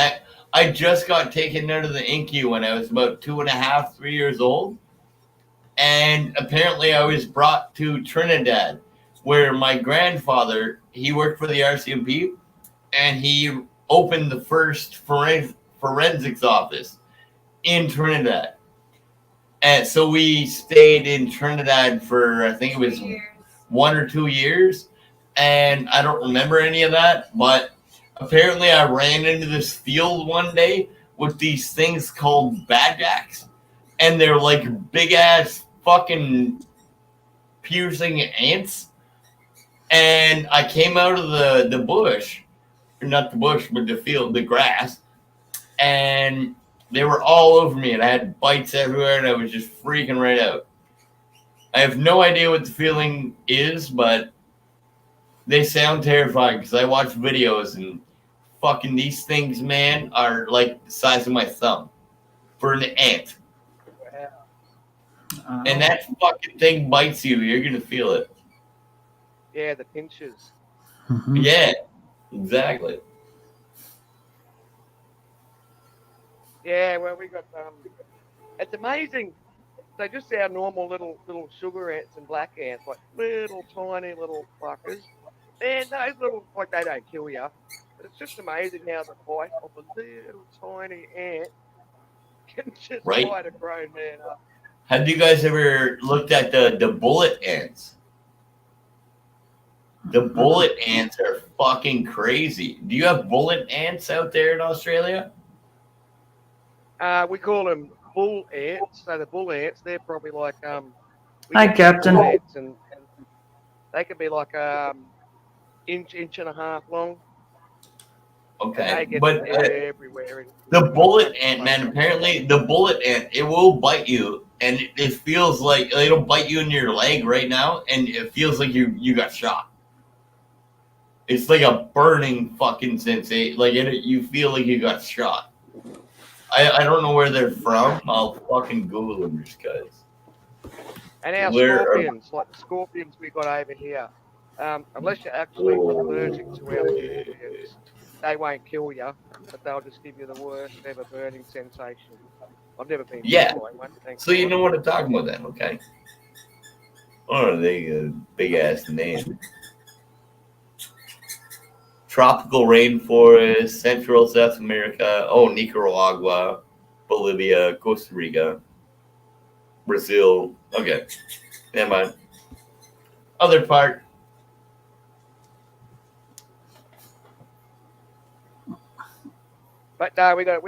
I just got taken out of the INCU when I was about 2.5, 3 years old, and apparently I was brought to Trinidad, where my grandfather, he worked for the RCMP, and he opened the first forensics office in Trinidad. And so we stayed in Trinidad for, I think it was 1 or 2 years. And I don't remember any of that. But apparently I ran into this field one day with these things called badjacks. And they're like big ass fucking piercing ants. And I came out of the bush, or not the bush, but the field, the grass. And they were all over me, and I had bites everywhere, and I was just freaking right out. I have no idea what the feeling is, but they sound terrifying because I watch videos, and fucking these things, man, are like the size of my thumb for an ant. And that fucking thing bites you, you're going to feel it. Yeah, the pinches. Mhm. Yeah, exactly. Yeah, well, we got it's amazing. So just our normal little sugar ants and black ants, like little tiny little fuckers. And those little, like, they don't kill you. But it's just amazing how the bite of a little tiny ant can just Right. bite a grown man up. Have you guys ever looked at the bullet ants? The bullet ants are fucking crazy. Do you have bullet ants out there in Australia? We call them bull ants. So the bull ants, they're probably like we Hi, get Captain. bull ants, and they can be like inch and a half long. And they Okay, get but everywhere. the bullet ant, man, apparently the bullet ant, it will bite you, and it feels like it'll bite you in your leg right now, and it feels like you got shot. It's like a burning fucking sensation. Like you feel like you got shot. I don't know where they're from. I'll fucking Google them just cause. And our scorpions, like the scorpions we got over here, unless you're actually allergic to our scorpions, they won't kill you, but they'll just give you the worst ever burning sensation. I've never been Yeah. bitten by one. So you know what I'm talking about then, okay? Oh, they big ass name. Tropical rainforest, Central South America. Oh, Nicaragua, Bolivia, Costa Rica, Brazil. Okay, never mind. Other part. But no, we got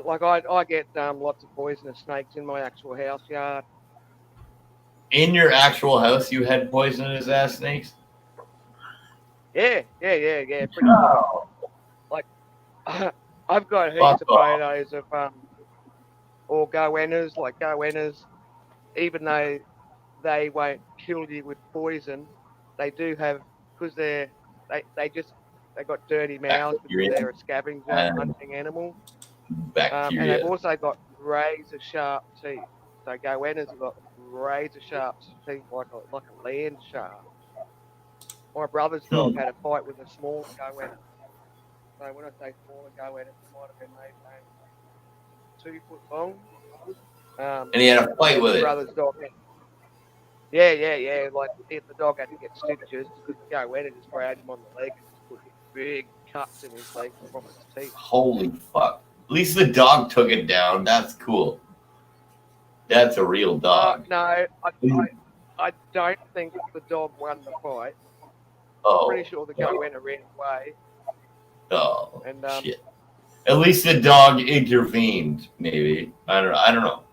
like I get lots of poisonous snakes in my actual house yard. In your actual house, you had poisonous ass snakes. Yeah. Pretty much. Like I've got heaps of photos of or goannas, like goannas, even though they won't kill you with poison, they do have, because they got dirty mouths because they're a scavenger hunting animal. And Bacteria. they've also got razor sharp teeth. So goannas have got razor sharp teeth like a land shark. My brother's dog had a fight with a small goanna. So when I say smaller goanna, it might have been maybe 2 foot long. And he had a fight with my it. brother's dog had, yeah. Like the dog had to get stitches because the goanna just grabbed him on the leg and just put big cuts in his leg from its teeth. Holy fuck. At least the dog took it down. That's cool. That's a real dog. No, I don't think the dog won the fight. Oh. I'm pretty sure the goanna ran away. Oh, And shit. At least the dog intervened, maybe. I don't know.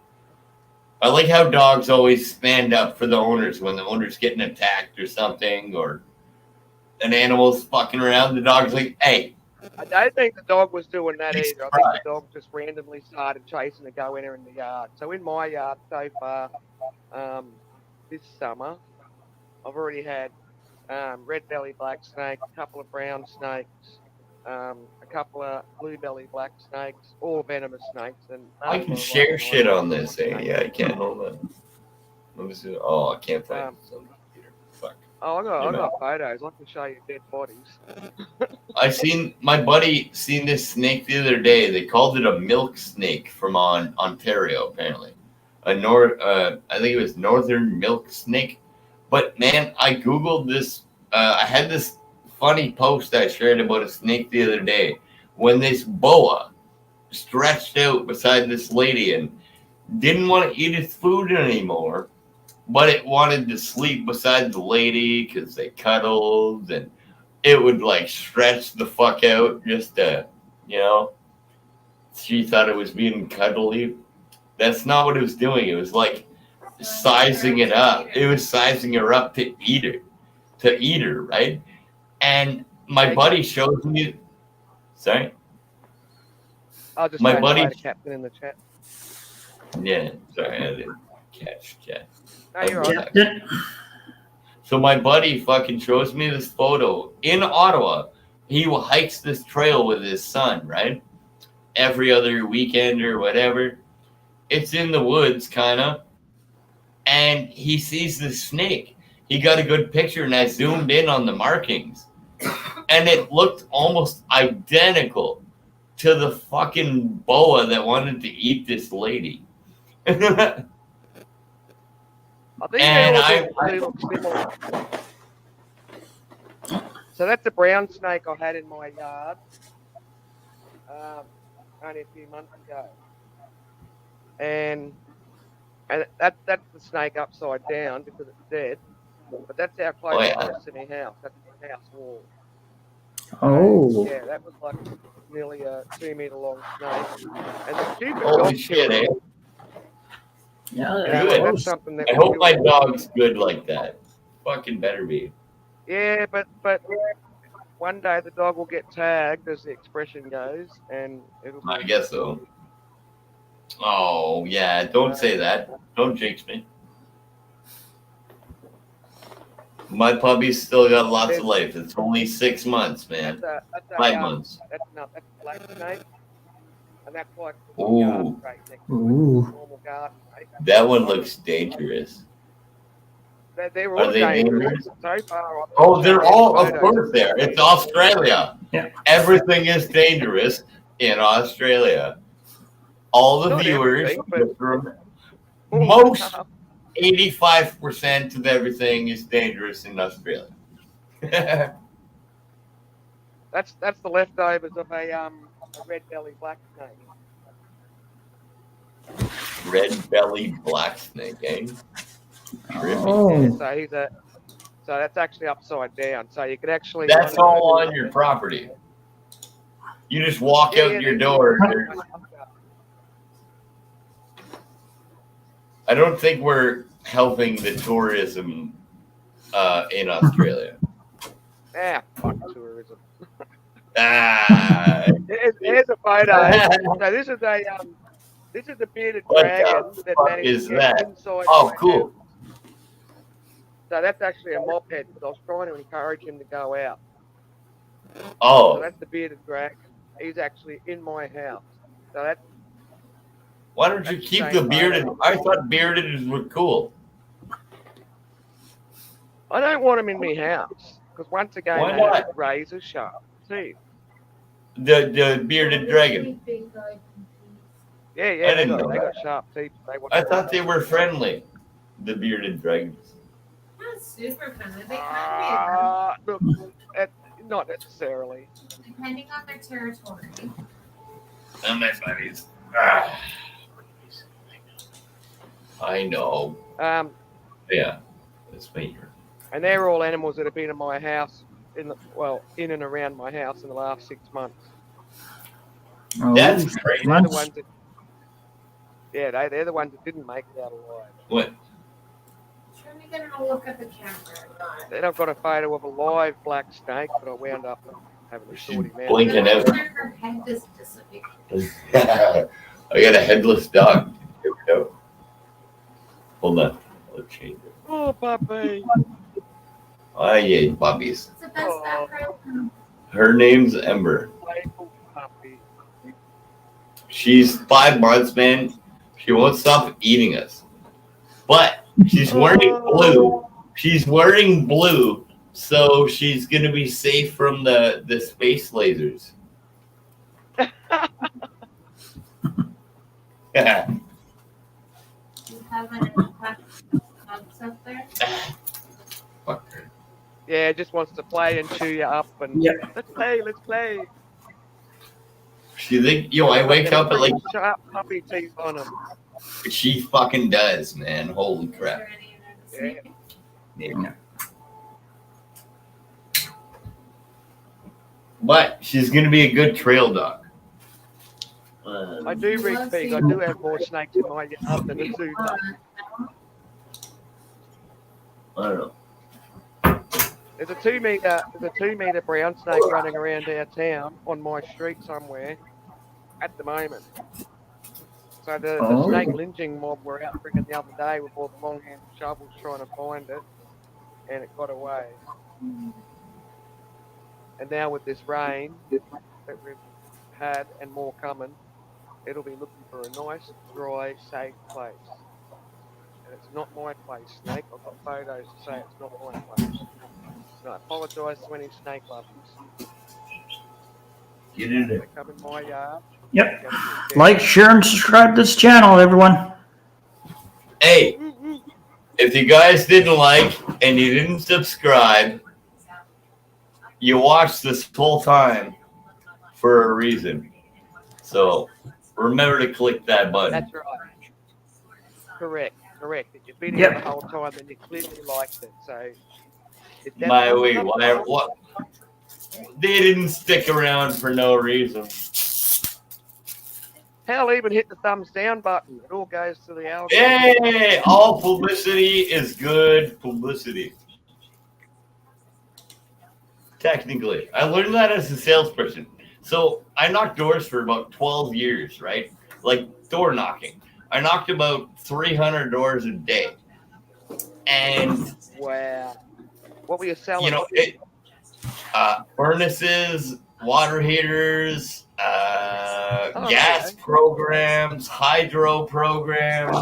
I like how dogs always stand up for the owners when the owner's getting attacked or something, or an animal's fucking around. The dog's like, hey. I don't think the dog was doing that He's either. I think the dog just randomly started chasing the goanna in the yard. So in my yard so far, this summer, I've already had red belly black snake, a couple of brown snakes, a couple of blue belly black snakes, all venomous snakes. And I can share shit on this. Yeah, I can't. Hold on. Let me see. Oh, I can't find it. Fuck. Oh, I got photos. I can show you dead bodies. My buddy seen this snake the other day. They called it a milk snake from Ontario, apparently. I think it was northern milk snake. But man, I Googled this. I had this funny post I shared about a snake the other day. When this boa stretched out beside this lady and didn't want to eat its food anymore, but it wanted to sleep beside the lady because they cuddled, and it would like stretch the fuck out just to, you know, she thought it was being cuddly. That's not what it was doing. It was like sizing it up. It was sizing her up to eat her, right? And my buddy showed me. Sorry. I'll just My buddy, captain in the chat. Yeah, sorry, I didn't catch chat. No, you're right. So my buddy fucking shows me this photo in Ottawa. He hikes this trail with his son, right? Every other weekend or whatever. It's in the woods, kind of. And he sees this snake. He got a good picture, and I zoomed in on the markings. And it looked almost identical to the fucking boa that wanted to eat this lady. I think they look similar. So that's a brown snake I had in my yard only a few months ago, and that's the snake upside down because it's dead. But that's how close it was to my house. That's my house wall. Oh. Yeah, that was like nearly a 2-meter long snake. And the stupid Holy dog shit, eh? Yeah, Good. that's something that I hope my dog's good like that. Fucking better be. Yeah, but one day the dog will get tagged, as the expression goes, and it'll. I guess so. Oh yeah, don't say that. Don't jinx me. My puppy's still got lots of life. It's only 6 months, man. That's 5 months. That's a black snake, and that's like Ooh. normal garden snake. That one looks dangerous. They're Are all they dangerous so far. Oh, they're all, of course, there. It's Australia. Yeah. Everything is dangerous in Australia. All the Not viewers, everything, most 85% of everything is dangerous in Australia. That's the leftovers of a red belly black snake. Red belly black snake, eh? Oh. So that's actually upside down. So you could actually. That's all on your property. You just walk out your door. I don't think we're helping the tourism in Australia. Fuck tourism. There's a photo. So this is a bearded dragon that managed to get inside. Oh, cool. House. So that's actually a moped because I was trying to encourage him to go out. Oh. So that's the bearded dragon. He's actually in my house. So that's. Why don't you keep the bearded? I thought bearded were cool. I don't want him in my house because once again, why they not? have razor sharp teeth. The bearded dragon. Yeah, I didn't know they that. got sharp teeth. I thought they were friendly. The bearded dragons. Not super friendly. They can Look, not necessarily. be, depending on their territory. And my buddies. I know. Yeah, that's me. And they're all animals that have been in my house, in and around my house in the last 6 months. Oh, That's great. They're the ones that, they're the ones that didn't make it out alive. What? Let me get a look at the camera. Then I've got a photo of a live black snake, but I wound up having to sort him out. Blinking out. Her head just disappeared. I got a headless dog. Here we go. Hold on. I'll change it. Oh, puppy. Oh, yeah, puppies. It's the best background. Her name's Ember. Playful puppy. She's 5 months, man. She won't stop eating us. But she's wearing blue. She's wearing blue, so she's gonna be safe from the space lasers. Yeah. Do you have any bugs up there? Fuck her. Yeah, just wants to play and chew you up and let's play. You think, I wake up at like, sharp puppy teeth on them. she fucking does, man. Holy crap. Yeah. Yeah. But she's going to be a good trail dog. I do read big. I do have more snakes in my yard than the zoo. I don't know. There's a 2 meter brown snake running around our town on my street somewhere at the moment. So the snake lynching mob were out friggin' the other day with all the long-handled shovels trying to find it, and it got away. And now with this rain that we've had and more coming, it'll be looking for a nice, dry, safe place. And it's not my place, Snake. I've got photos to say it's not my place. And I apologise to any snake lovers. Get in They there. come in my yard. Yep. Like, share, and subscribe to this channel, everyone. Hey, if you guys didn't like and you didn't subscribe, you watched this whole time for a reason. So remember to click that button. That's right. Correct. If you've been here the whole time, then you clearly liked it. So. What? They didn't stick around for no reason. Hell, even hit the thumbs down button. It all goes to the algorithm. Hey, all publicity is good publicity. Technically, I learned that as a salesperson. So I knocked doors for about 12 years, right? Like door knocking. I knocked about 300 doors a day. And wow. What were you selling? Furnaces, water heaters, gas programs, hydro programs.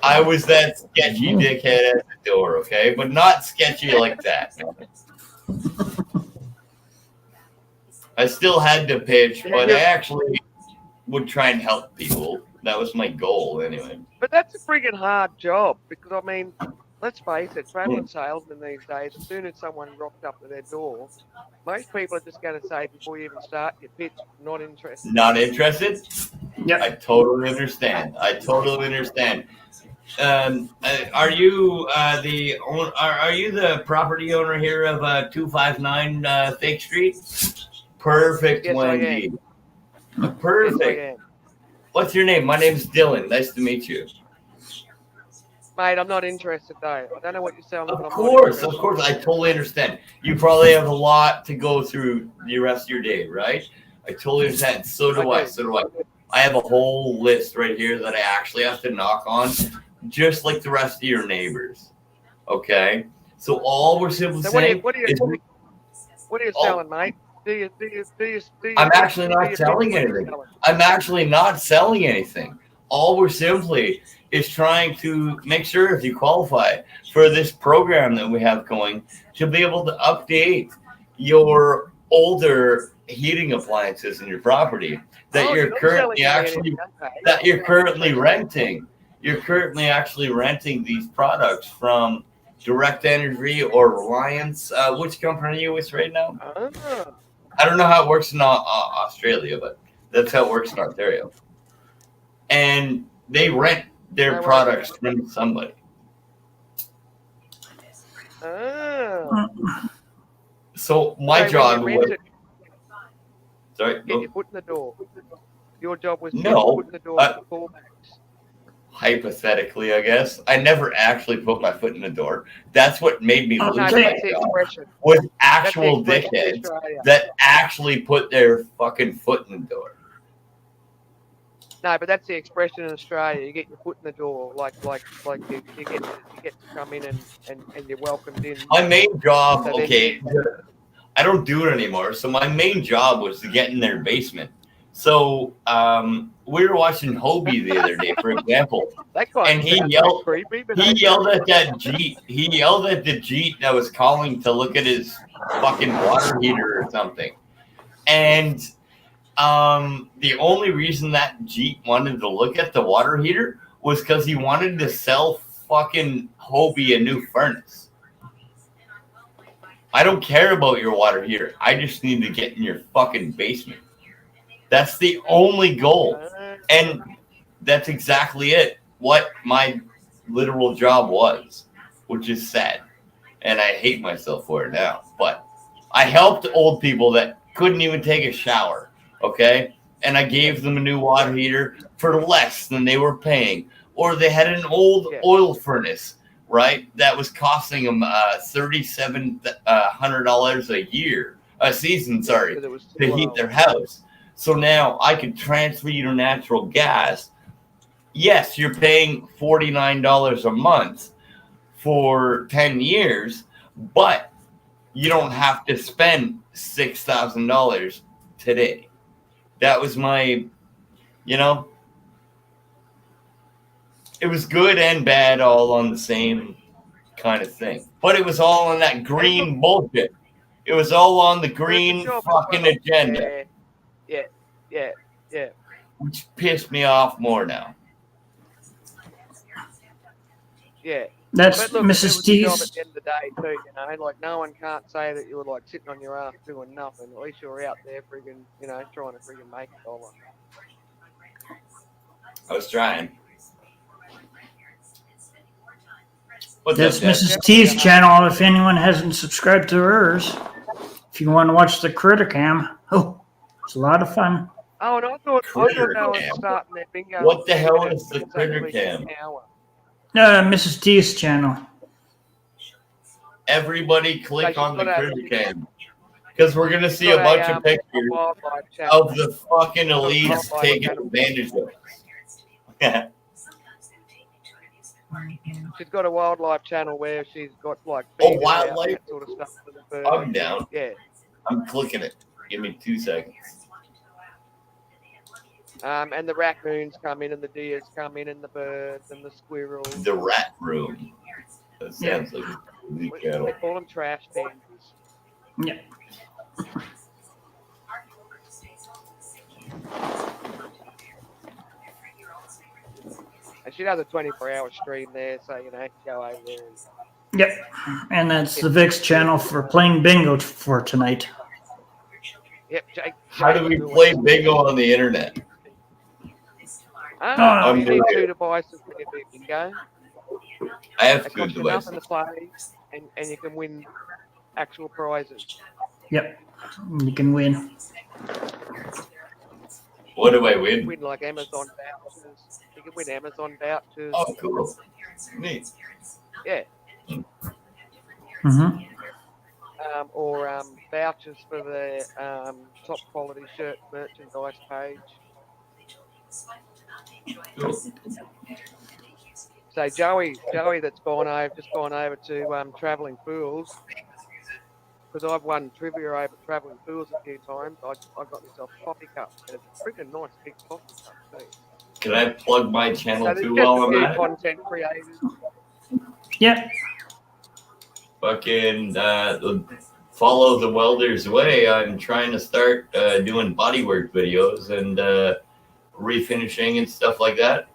I was that sketchy dickhead at the door, okay? But not sketchy like that. I still had to pitch, but I actually would try and help people. That was my goal anyway. But that's a friggin' hard job because, I mean, let's face it, traveling salesmen these days, as soon as someone rocked up to their door, most people are just going to say before you even start your pitch, not interested. Not interested? Yeah. I totally understand. Are you the property owner here of 259 Fake Street? Perfect, Yes, Wendy. I Perfect. Yes, I am. What's your name? My name's Dylan. Nice to meet you. Mate, I'm not interested though. I don't know what you're selling. Of course. I totally understand. You probably have a lot to go through the rest of your day, right? I totally understand. So do I. I have a whole list right here that I actually have to knock on, just like the rest of your neighbors. Okay? So all we're simply saying what are you selling, mate? I'm actually not selling anything. I'm actually not selling anything. All we're simply is trying to make sure if you qualify for this program that we have going to be able to update your older heating appliances in your property that you're currently renting. You're currently actually renting these products from Direct Energy or Reliance. Which company are you with right now? I don't know how it works in Australia, but that's how it works in Ontario. And they rent their products from somebody. So my job was... Sorry? Get your foot in the door. Your job was to get No. your foot in the door with the fallbacks. Hypothetically, I guess. I never actually put my foot in the door. That's what made me lose my job. Was actual dickheads that actually put their fucking foot in the door. No, but that's the expression in Australia. You get your foot in the door, like you get to come in and you're welcomed in. My main job, So then okay, I don't do it anymore. So my main job was to get in their basement. So we were watching Hobie the other day, for example, and he yelled at that Jeet. He yelled at the Jeet that was calling to look at his fucking water heater or something. And the only reason that Jeet wanted to look at the water heater was because he wanted to sell fucking Hobie a new furnace. I don't care about your water heater. I just need to get in your fucking basement. That's the only goal. And that's exactly it. What my literal job was, which is sad. And I hate myself for it now. But I helped old people that couldn't even take a shower. Okay? And I gave them a new water heater for less than they were paying. Or they had an old oil furnace, right? That was costing them $3,700 a season, to heat their house. So now I could transfer you to natural gas. Yes, you're paying $49 a month for 10 years, but you don't have to spend $6,000 today. That was my, it was good and bad all on the same kind of thing. But it was all on that green bullshit. It was all on the green fucking agenda. Yeah. Which pissed me off more now. Yeah. That's but look, Mrs. T's. At T's. the end of the day, too, like no one can't say that you were like sitting on your ass doing nothing. At least you were out there friggin', trying to friggin' make a dollar. I was trying. That's Mrs. T's channel. If anyone hasn't subscribed to hers, if you want to watch the Critter Cam, it's a lot of fun. Oh, and I thought they were starting their bingo. What the hell is the Critter Cam? Mrs. T's channel. Everybody click on the Critter Cam. Because we're going to see a bunch of pictures of the fucking elites taking advantage of us. She's got a wildlife channel where she's got like wildlife sort of stuff for the birds. I'm down. Yeah. I'm clicking it. Give me 2 seconds. And the raccoons come in, and the deers come in, and the birds, and the squirrels. The rat room. That sounds like a new channel. They call them trash cans. Yeah. And she does a 24-hour stream there, so go over there. Yep. And that's the VIX channel for playing bingo for tonight. Yep. Jake, How do we play bingo on the internet? You need 2 devices for your bingo. I have 2 devices. devices. To play, and you can win actual prizes. Yep. You can win. What do I win? You win like Amazon vouchers. You can win Amazon vouchers. Oh, cool. Neat. Yeah. Mm-hmm. Or vouchers for the top quality shirt merchandise page. Cool. So Joey that's just gone over to Travelling Fools, because I've won trivia over Travelling Fools a few times. I got myself a coffee cup, and it's a freaking nice big coffee cup too. Can I plug my channel So too while I'm at it? Content creators. Yep. Fucking follow the Welder's Way. I'm trying to start doing bodywork videos and refinishing and stuff like that.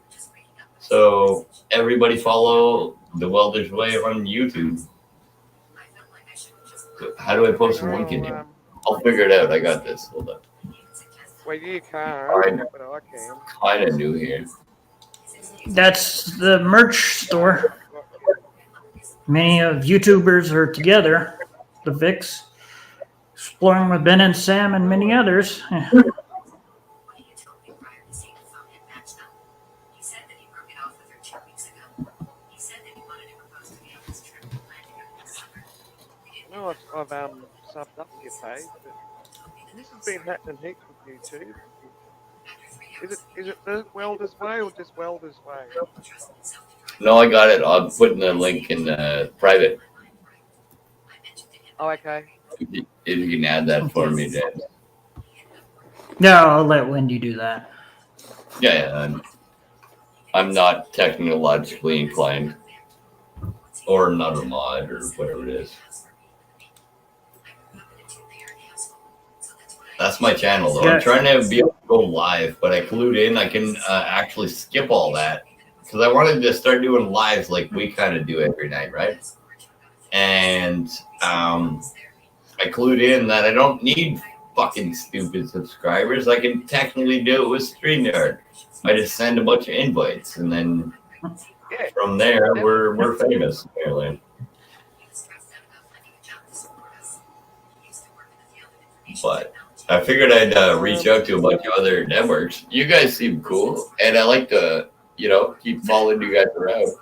So everybody follow the Welder's Way on YouTube. How do I post a link in here? I'll figure it out. I got this. Hold on. Well, you can't, but I can. Kind of new here. That's the merch store. Many of YouTubers are together. The VIX, Exploring with Ben and Sam, and many others. No, I've subbed up your page, but this has been happening heaps with YouTube. Is it the Welder's Way or just Welder's Way? No, I got it. I'm putting the link in private. Oh, okay. If you can add that for me, Dan. No, I'll let Wendy do that. Yeah, I'm not technologically inclined, or not a mod, or whatever it is. That's my channel, though. I'm trying to be able to go live, but I clued in. I can actually skip all that because I wanted to start doing lives like we kind of do every night, right? And I clued in that I don't need fucking stupid subscribers. I can technically do it with StreamYard. I just send a bunch of invites, and then from there we're famous apparently. But I figured I'd reach out to a bunch of other networks. You guys seem cool, and I like to, keep following you guys around.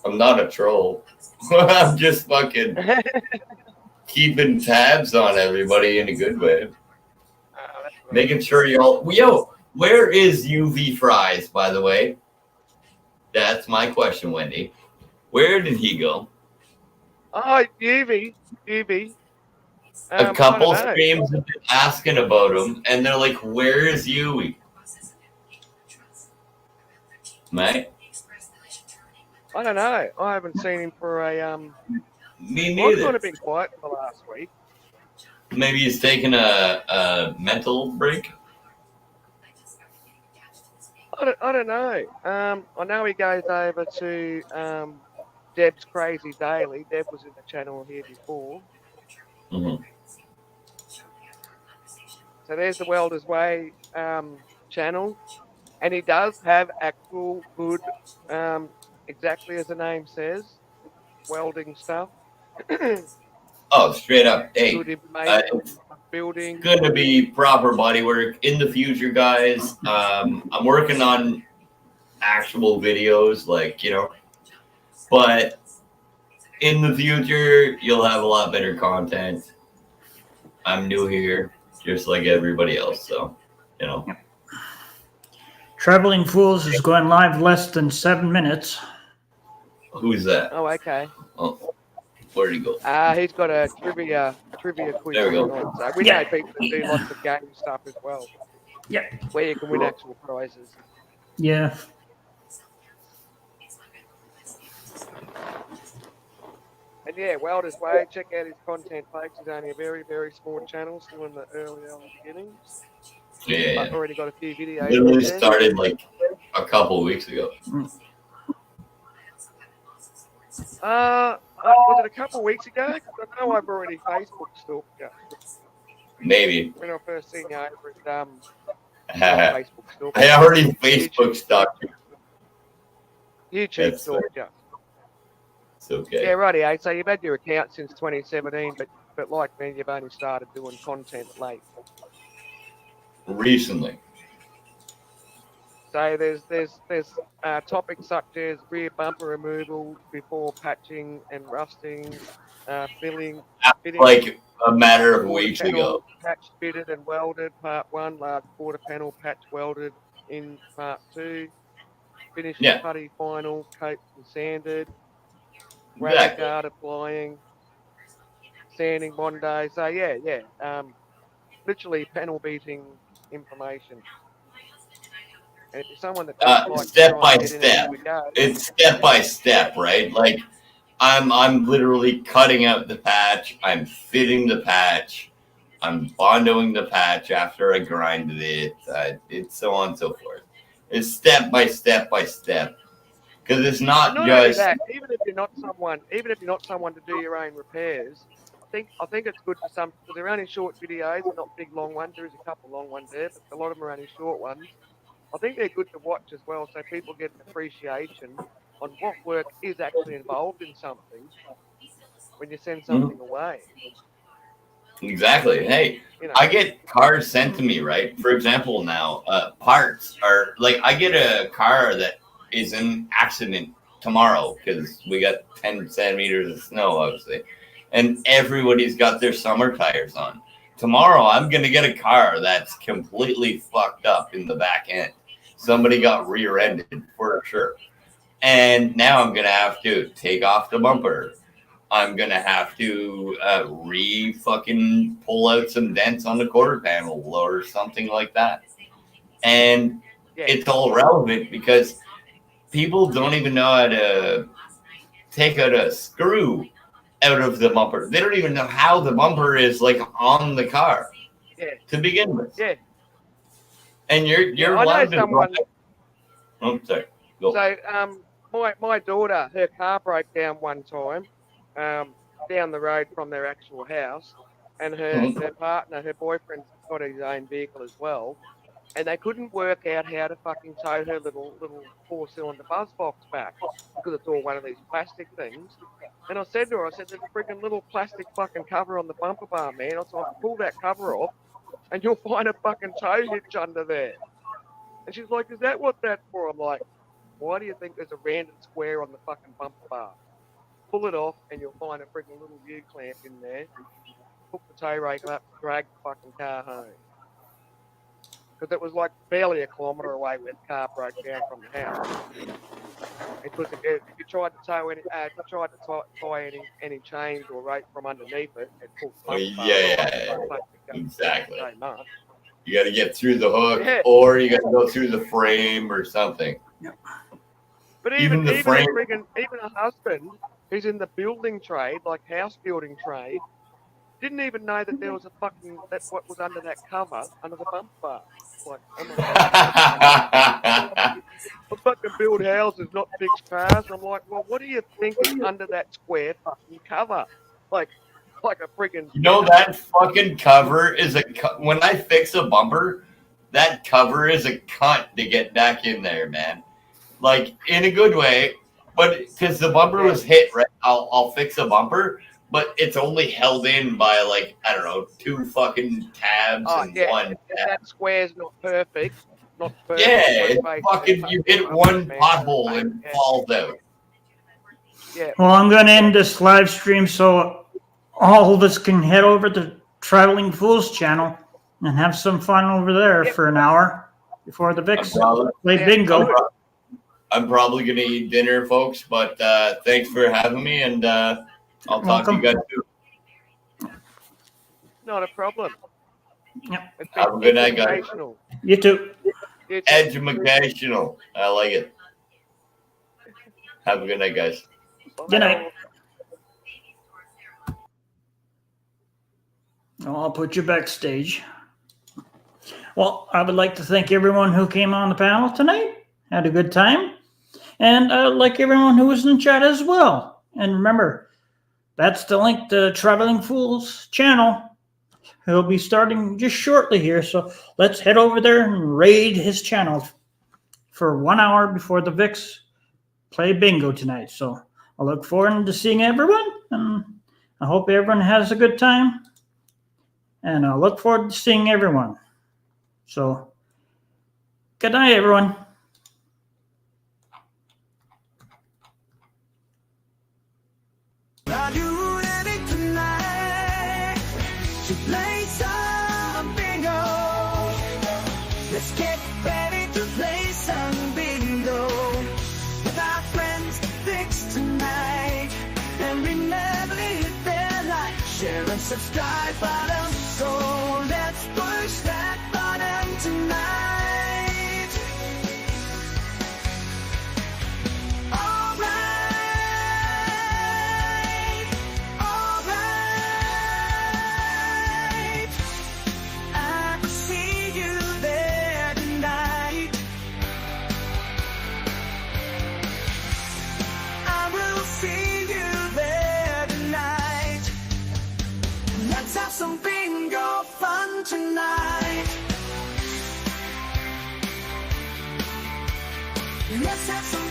I'm not a troll. I'm just fucking keeping tabs on everybody in a good way. Making sure y'all. Yo, where is UV Fries, by the way? That's my question, Wendy. Where did he go? Oh, UV. A couple streams have been asking about him, and they're like, "Where is Yui?" Mate? I don't know. I haven't seen him for a Me neither. I've kind of been quiet for the last week. Maybe he's taking a mental break. I don't know. I know he goes over to Deb's Crazy Daily. Deb was in the channel here before. Mm-hmm. So there's the Welder's Way channel, and he does have actual good, exactly as the name says, welding stuff. Oh, straight up. Hey, good information, building. Gonna be proper body work in the future, guys. I'm working on actual videos, but in the future, you'll have a lot better content. I'm new here, just like everybody else, so, Traveling Fools is going live less than 7 minutes. Who's that? Oh, okay. Oh, where'd he go? He's got a trivia quiz. There we go. On, so we know people that do lots of game stuff as well. Yeah. Where you can win actual prizes. Yeah. And yeah, Welder's Way, check out his content, folks. He's only a very, very small channel, still in the early beginnings. Yeah. I've already got a few videos. Literally started a couple of weeks ago. Was it a couple of weeks ago? Because I know I've already Facebook stalked you. Maybe. When I first seen you over at Facebook stalked. I already Facebook stalked you. YouTube stalked you. It's okay. Yeah, righty. So you've had your account since 2017, but like me, you've only started doing content late. Recently. So there's topics such as rear bumper removal before patching and rusting, fitting like a matter of weeks ago. Patch fitted and welded, part 1. Large quarter panel patch welded in part 2. Finish putty final, coat and sanded. Rubber guard applying, sanding Bondi. So literally panel beating information. And if someone that like step by step, it's step by step, right? Like I'm literally cutting out the patch, I'm fitting the patch, I'm bondoing the patch after I grinded it. It's so on and so forth. It's step by step by step. Because it's not just that. Even if you're not someone to do your own repairs, I think it's good for some, because they're only short videos, they're not big long ones. There is a couple long ones there, but a lot of them are only short ones. I think they're good to watch as well, so people get an appreciation on what work is actually involved in something when you send something away. Exactly. Hey, I get cars sent to me, right? For example, now parts are I get a car that is in accident tomorrow because we got 10 centimeters of snow, obviously, and everybody's got their summer tires on. Tomorrow, I'm gonna get a car that's completely fucked up in the back end. Somebody got rear-ended for sure, and now I'm gonna have to take off the bumper. I'm gonna have to fucking pull out some dents on the quarter panel or something like that, and it's all relevant because people don't even know how to take out a screw out of the bumper. They don't even know how the bumper is on the car to begin with. Yeah. And you're I know someone. Oh, sorry. Go. So my daughter, her car broke down one time, down the road from their actual house, and her partner, her boyfriend's got his own vehicle as well, and they couldn't work out how to fucking tow her little 4-cylinder buzz box back because it's all one of these plastic things. And I said to her, there's a freaking little plastic fucking cover on the bumper bar, man. I said, I can pull that cover off, and you'll find a fucking tow hitch under there. And she's like, is that what that's for? I'm like, why do you think there's a random square on the fucking bumper bar? Pull it off, and you'll find a freaking little U-clamp in there. Hook the tow rake up, drag the fucking car home. Because it was like barely a kilometre away where the car broke down from the house. Because if you tried to tow any chains or rope from underneath it, it pulled exactly. You got to get through the hook, or you got to go through the frame or something. Yep. But even a husband who's in the building trade, like house building trade, didn't even know that there was that's what was under that cover, under the bumper bar. Like, oh my God. I fucking build houses, not fix cars. I'm like, well, what do you think is under that square fucking cover? Like a friggin'... You know, that fucking cover is when I fix a bumper, that cover is a cunt to get back in there, man. Like, in a good way, but because the bumper was hit, right? I'll fix a bumper, but it's only held in by, like, I don't know, 2 fucking tabs and one tab. That square's not perfect. Yeah, it's fucking, you hit one pothole and falls out. Yeah. Well, I'm going to end this live stream so all of us can head over to Traveling Fools channel and have some fun over there for an hour before the VIX play bingo. I'm probably going to eat dinner, folks, but thanks for having me, and I'll talk to you guys soon. Not a problem. Yep. Have a good night, guys. You too. Educational. I like it. Have a good night, guys. Good night. I'll put you backstage. Well, I would like to thank everyone who came on the panel tonight. Had a good time. And I'd like everyone who was in chat as well. And remember, that's the link to Traveling Fools channel. He'll be starting just shortly here. So let's head over there and raid his channel for 1 hour before the VIX play bingo tonight. So I look forward to seeing everyone. And I hope everyone has a good time. And I look forward to seeing everyone. So good night, everyone. Play some bingo. Let's get ready to play some bingo with our friends VIX tonight. And remember, hit that like, share, and subscribe button. So let's push that button tonight. Some bingo fun tonight. Let's have some